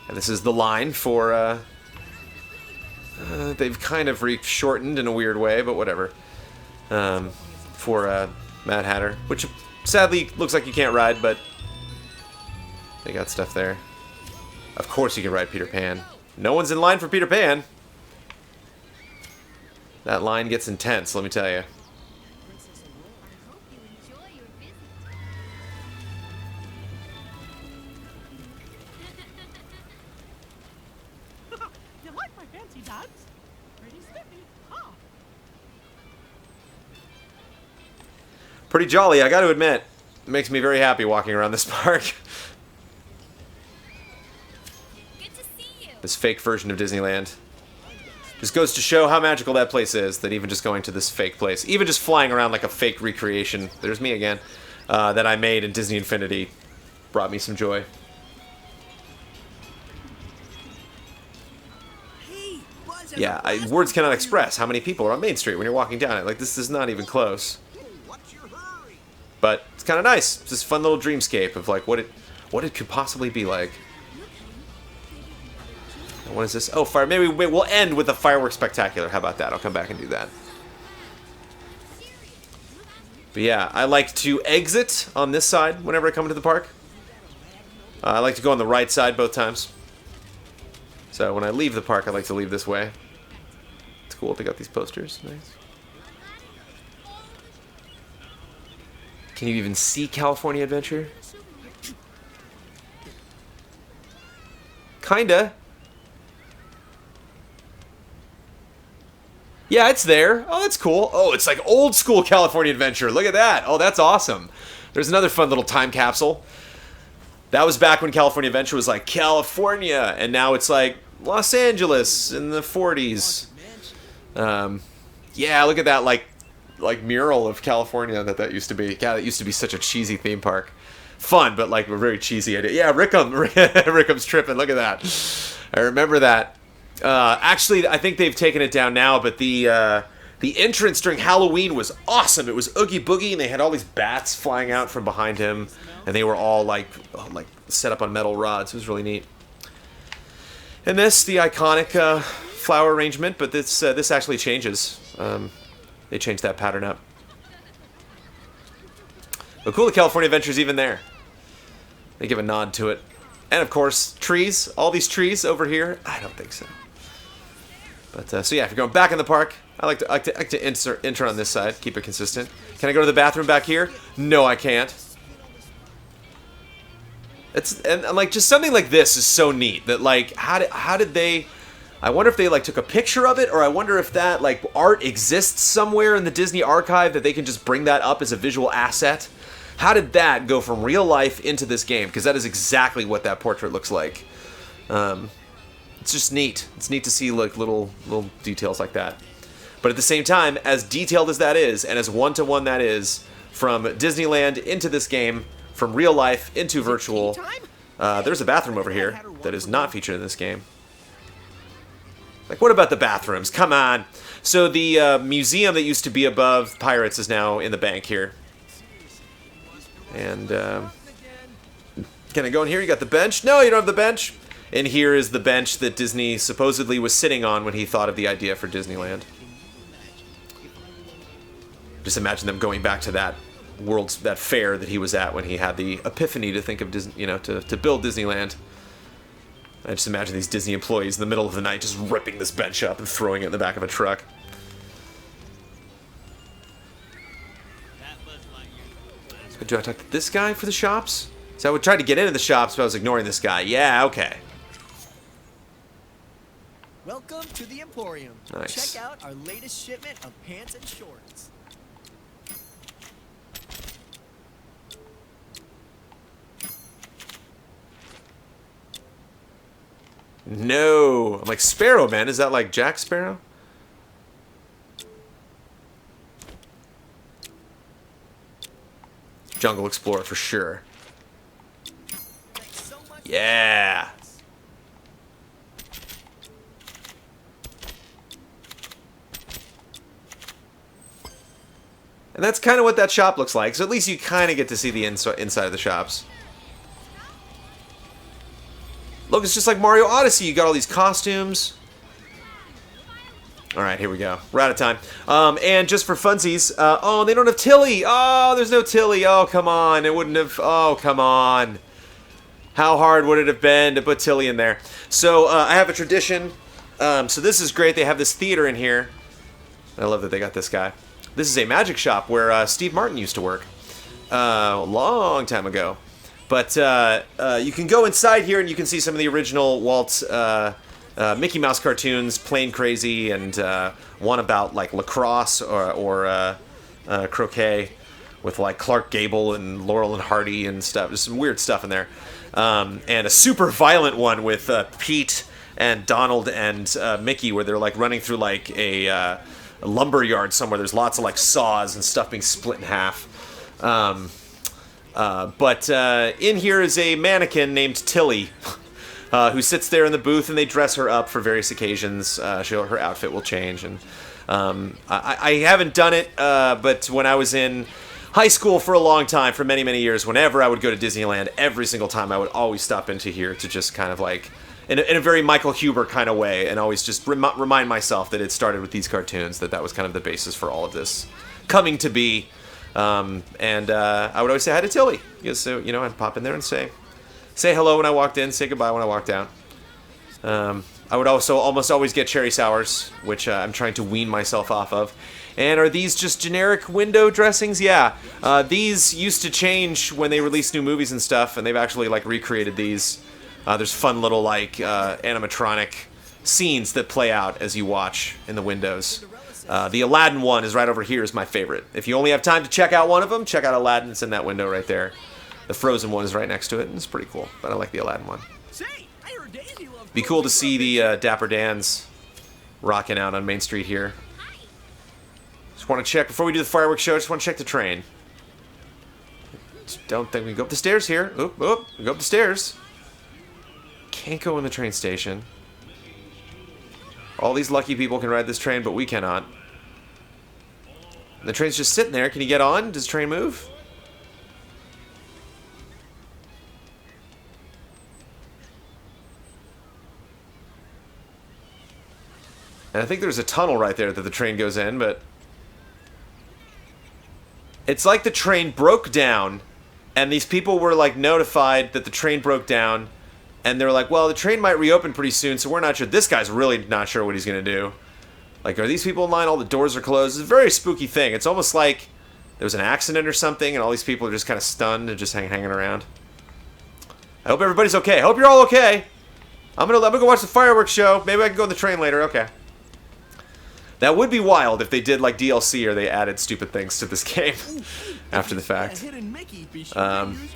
And this is the line for, they've kind of shortened in a weird way, but whatever. For Mad Hatter, which sadly looks like you can't ride, but they got stuff there. Of course you can ride Peter Pan. No one's in line for Peter Pan. That line gets intense, let me tell you. You like my fancy duds? Pretty spiffy, huh? Pretty jolly, I gotta admit. It makes me very happy walking around this park. Good to see you. This fake version of Disneyland. Just goes to show how magical that place is, that even just going to this fake place, even just flying around like a fake recreation, there's me again, that I made in Disney Infinity, brought me some joy. Yeah, words cannot express how many people are on Main Street when you're walking down it. Like, this is not even close. But it's kind of nice. It's this fun little dreamscape of like what it could possibly be like. What is this? Oh, fire. Maybe we'll end with a fireworks spectacular. How about that? I'll come back and do that. But yeah, I like to exit on this side whenever I come into the park. I like to go on the right side both times. So when I leave the park, I like to leave this way. It's cool. They got these posters. Nice. Can you even see California Adventure? Kinda. Yeah, it's there. Oh, that's cool. Oh, it's like old school California Adventure. Look at that. Oh, that's awesome. There's another fun little time capsule. That was back when California Adventure was like California, and now it's like Los Angeles in the 40s. Yeah, look at that like mural of California that used to be. God, that used to be such a cheesy theme park. Fun, but like a very cheesy idea. Yeah, Rickham's tripping. Look at that. I remember that. Actually, I think they've taken it down now, but the entrance during Halloween was awesome. It was Oogie Boogie, and they had all these bats flying out from behind him, and they were all like set up on metal rods. It was really neat. And this, the iconic flower arrangement, but this actually changes. They changed that pattern up. But cool, the California Adventure's even there. They give a nod to it. And of course, trees. All these trees over here. I don't think so. But so yeah, if you're going back in the park, I like to enter on this side, keep it consistent. Can I go to the bathroom back here? No, I can't. And like just something like this is so neat that like how did they? I wonder if they like took a picture of it, or I wonder if that like art exists somewhere in the Disney archive that they can just bring that up as a visual asset. How did that go from real life into this game? Because that is exactly what that portrait looks like. It's just neat. It's neat to see like little details like that. But at the same time, as detailed as that is, and as one-to-one that is, from Disneyland into this game, from real life into virtual. There's a bathroom over here that is not featured in this game. Like, what about the bathrooms? Come on. So the museum that used to be above Pirates is now in the bank here. And can I go in here? You got the bench? No, you don't have the bench. And here is the bench that Disney supposedly was sitting on when he thought of the idea for Disneyland. Just imagine them going back to that that fair that he was at when he had the epiphany to think of Disney, you know, to build Disneyland. I just imagine these Disney employees in the middle of the night just ripping this bench up and throwing it in the back of a truck. So do I talk to this guy for the shops? So I would try to get into the shops, but I was ignoring this guy. Yeah, okay. Welcome to the Emporium. Nice. Check out our latest shipment of pants and shorts. No. I'm like, Sparrow, man. Is that like Jack Sparrow? Jungle Explorer for sure. Yeah. And that's kind of what that shop looks like. So at least you kind of get to see the inside of the shops. Look, it's just like Mario Odyssey. You got all these costumes. All right, here we go. We're out of time. And just for funsies, oh, they don't have Tilly. Oh, there's no Tilly. Oh, come on. It wouldn't have. Oh, come on. How hard would it have been to put Tilly in there? So I have a tradition. So this is great. They have this theater in here. I love that they got this guy. This is a magic shop where Steve Martin used to work a long time ago. But you can go inside here and you can see some of the original Walt Mickey Mouse cartoons, Plain Crazy, and one about like lacrosse or croquet with like Clark Gable and Laurel and Hardy and stuff. There's some weird stuff in there. And a super violent one with Pete and Donald and Mickey where they're like running through like a lumber yard somewhere. There's lots of like saws and stuff being split in half. But in here is a mannequin named Tilly, who sits there in the booth, and they dress her up for various occasions. Her outfit will change, and I haven't done it, but when I was in high school for a long time, for many, many years, whenever I would go to Disneyland, every single time I would always stop into here to just kind of like, in a very Michael Huber kind of way, and always just remind myself that it started with these cartoons, that was kind of the basis for all of this coming to be. I would always say hi to Tilly. So, you know, I'd pop in there and say hello when I walked in, say goodbye when I walked out. I would also almost always get cherry sours, which I'm trying to wean myself off of. And are these just generic window dressings? Yeah. These used to change when they released new movies and stuff, and they've actually like recreated these. There's fun little like animatronic scenes that play out as you watch in the windows. The Aladdin one is right over here, is my favorite. If you only have time to check out one of them, check out Aladdin. It's in that window right there. The Frozen one is right next to it, and it's pretty cool. But I like the Aladdin one. Be cool to see the Dapper Dans rocking out on Main Street here. Just want to check, before we do the fireworks show, just want to check the train. Don't think we can go up the stairs here. Oop, oop, we go up the stairs. Can't go in the train station. All these lucky people can ride this train, but we cannot. The train's just sitting there. Can you get on? Does the train move? And I think there's a tunnel right there that the train goes in, but it's like the train broke down, and these people were like notified that the train broke down. And they're like, well, the train might reopen pretty soon, so we're not sure. This guy's really not sure what he's going to do. Like, are these people in line? All the doors are closed. It's a very spooky thing. It's almost like there was an accident or something, and all these people are just kind of stunned and just hanging around. I hope everybody's okay. I hope you're all okay. I'm gonna go watch the fireworks show. Maybe I can go on the train later. Okay. That would be wild if they did, like, DLC or they added stupid things to this game after the fact.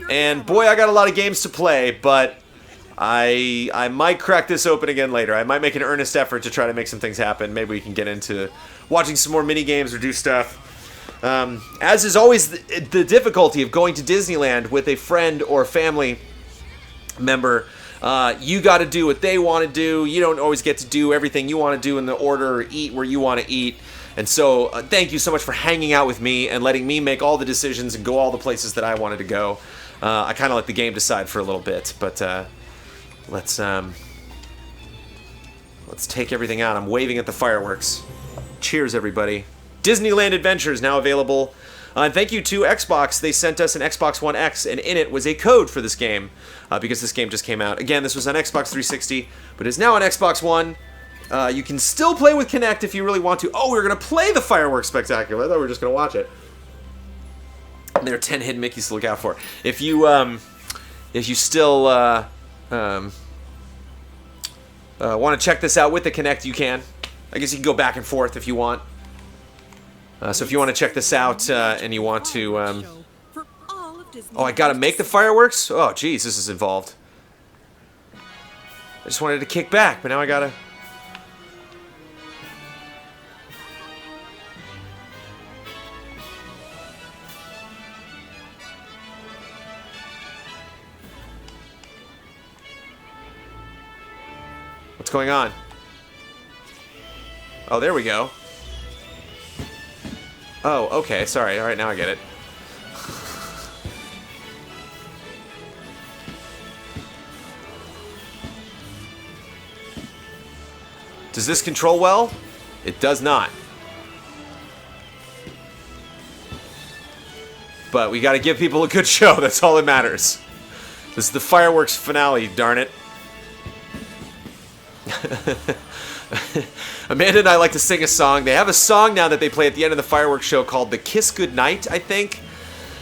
And, boy, I got a lot of games to play, but I might crack this open again later. I might make an earnest effort to try to make some things happen. Maybe we can get into watching some more mini games or do stuff. As is always the difficulty of going to Disneyland with a friend or family member, you got to do what they want to do. You don't always get to do everything you want to do in the order or eat where you want to eat. And so thank you so much for hanging out with me and letting me make all the decisions and go all the places that I wanted to go. I kind of let the game decide for a little bit, but let's take everything out. I'm waving at the fireworks. Cheers, everybody. Disneyland Adventures now available. And thank you to Xbox. They sent us an Xbox One X, and in it was a code for this game because this game just came out. Again, this was on Xbox 360, but is now on Xbox One. You can still play with Kinect if you really want to. Oh, we're going to play the fireworks spectacular. I thought we were just going to watch it. There are 10 hidden Mickeys to look out for. If you still want to check this out with the Kinect, you can. I guess you can go back and forth if you want. So if you want to check this out and you want to... oh, I got to make the fireworks? Oh, geez, this is involved. I just wanted to kick back, but now I got to... What's going on? Oh, there we go. Oh, okay, sorry. Alright, now I get it. Does this control well? It does not. But we gotta give people a good show, that's all that matters. This is the fireworks finale, darn it. Amanda and I like to sing a song. They have a song now that they play at the end of the fireworks show called The Kiss Goodnight, I think.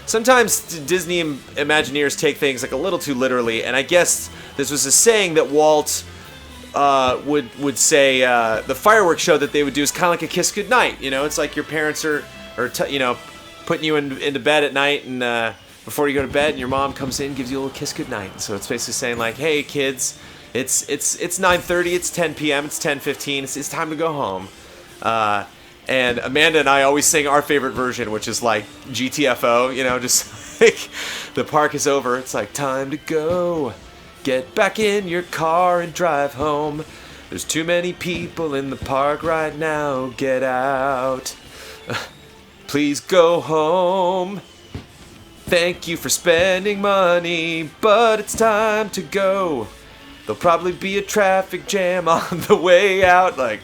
Sometimes Disney Imagineers take things like a little too literally, and I guess this was a saying that Walt would say the fireworks show that they would do is kind of like a kiss goodnight. You know, it's like your parents are putting you into bed at night, and before you go to bed, and your mom comes in and gives you a little kiss goodnight. So it's basically saying like, hey kids, it's 9:30, it's 10 p.m., it's 10:15, it's time to go home. And Amanda and I always sing our favorite version, which is like GTFO, you know, just like the park is over. It's like time to go. Get back in your car and drive home. There's too many people in the park right now. Get out. Please go home. Thank you for spending money, but it's time to go. There'll probably be a traffic jam on the way out, like,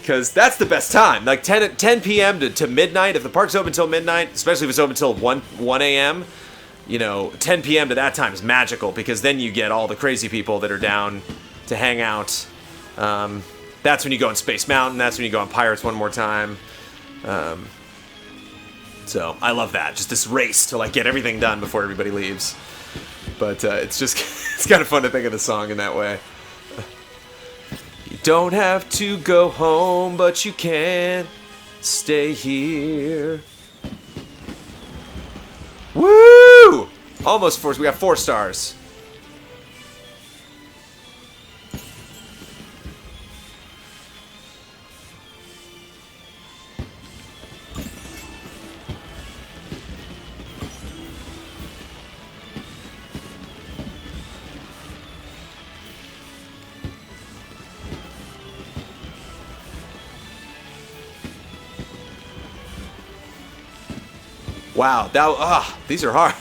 because that's the best time. Like 10 p.m. to midnight. If the park's open until midnight, especially if it's open until 1 a.m., you know, 10 p.m. to that time is magical, because then you get all the crazy people that are down to hang out. That's when you go on Space Mountain. That's when you go on Pirates one more time. So I love that. Just this race to like get everything done before everybody leaves. But it's just, it's kind of fun to think of the song in that way. You don't have to go home, but you can stay here. Woo! Almost 4. We got 4 stars. Wow, these are hard.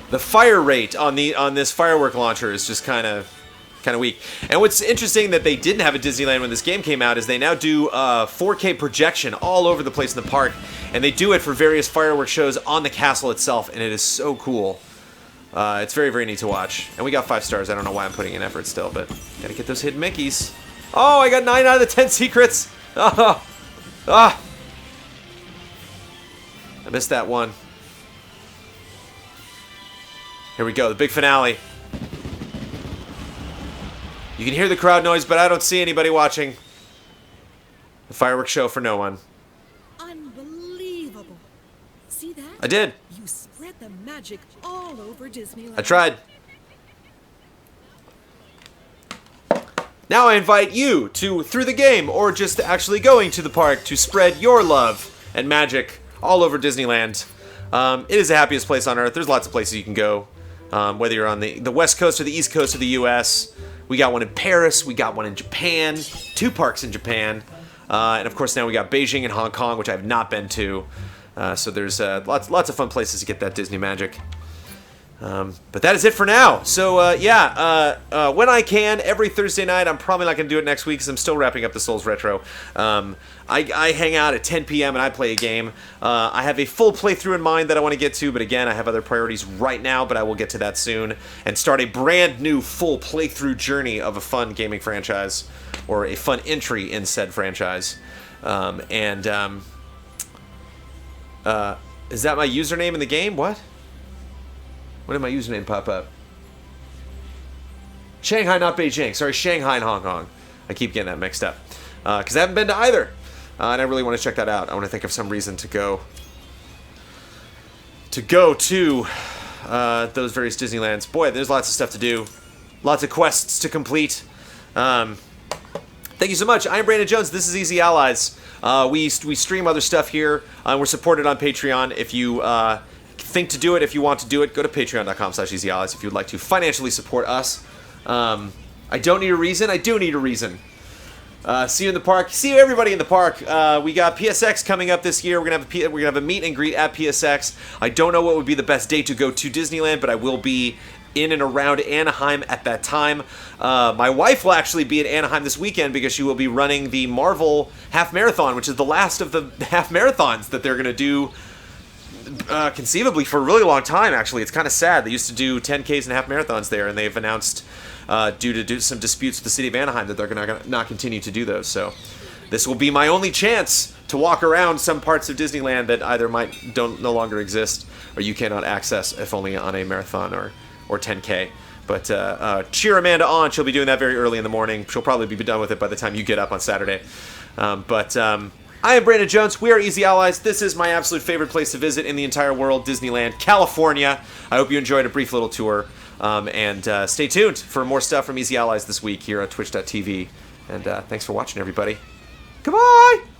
The fire rate on this firework launcher is just kind of weak. And what's interesting that they didn't have at Disneyland when this game came out is they now do 4K projection all over the place in the park, and they do it for various fireworks shows on the castle itself, and it is so cool. It's very, very neat to watch. And we got 5 stars. I don't know why I'm putting in effort still, but gotta get those hidden Mickeys. Oh, I got 9 out of the 10 secrets. I missed that one. Here we go, the big finale. You can hear the crowd noise, but I don't see anybody watching. The fireworks show for no one. Unbelievable. See that? I did. You spread the magic all over Disneyland. I tried. Now I invite you to, through the game, or just actually going to the park, to spread your love and magic all over Disneyland. It is the happiest place on earth. There's lots of places you can go, whether you're on the West Coast or the East Coast of the U.S. We got one in Paris. We got one in Japan. 2 parks in Japan. And of course now we got Beijing and Hong Kong, which I have not been to. So there's lots of fun places to get that Disney magic. But that is it for now. So when I can, every Thursday night, I'm probably not going to do it next week because I'm still wrapping up the Souls Retro. I hang out at 10 p.m. and I play a game. I have a full playthrough in mind that I want to get to, but again, I have other priorities right now, but I will get to that soon and start a brand new full playthrough journey of a fun gaming franchise or a fun entry in said franchise. Is that my username in the game? What? When did my username pop up? Shanghai, not Beijing. Sorry, Shanghai and Hong Kong. I keep getting that mixed up. Because I haven't been to either. And I really want to check that out. I want to think of some reason to go to those various Disneylands. Boy, there's lots of stuff to do. Lots of quests to complete. Thank you so much. I am Brandon Jones. This is Easy Allies. We stream other stuff here. We're supported on Patreon. If you think to do it, if you want to do it, go to patreon.com/easyallies if you'd like to financially support us. I don't need a reason. I do need a reason. See you in the park. See you everybody in the park. We got PSX coming up this year. We're gonna have a meet and greet at PSX. I don't know what would be the best day to go to Disneyland, but I will be in and around Anaheim at that time. My wife will actually be in Anaheim this weekend because she will be running the Marvel Half Marathon, which is the last of the half marathons that they're gonna do. Conceivably for a really long time, actually. It's kind of sad. They used to do 10Ks and half marathons there, and they've announced, due to some disputes with the city of Anaheim, that they're going to not continue to do those. So this will be my only chance to walk around some parts of Disneyland that either no longer exist, or you cannot access, if only on a marathon or 10K. But cheer Amanda on. She'll be doing that very early in the morning. She'll probably be done with it by the time you get up on Saturday. I am Brandon Jones. We are Easy Allies. This is my absolute favorite place to visit in the entire world, Disneyland, California. I hope you enjoyed a brief little tour. And stay tuned for more stuff from Easy Allies this week here on twitch.tv. And thanks for watching, everybody. Goodbye!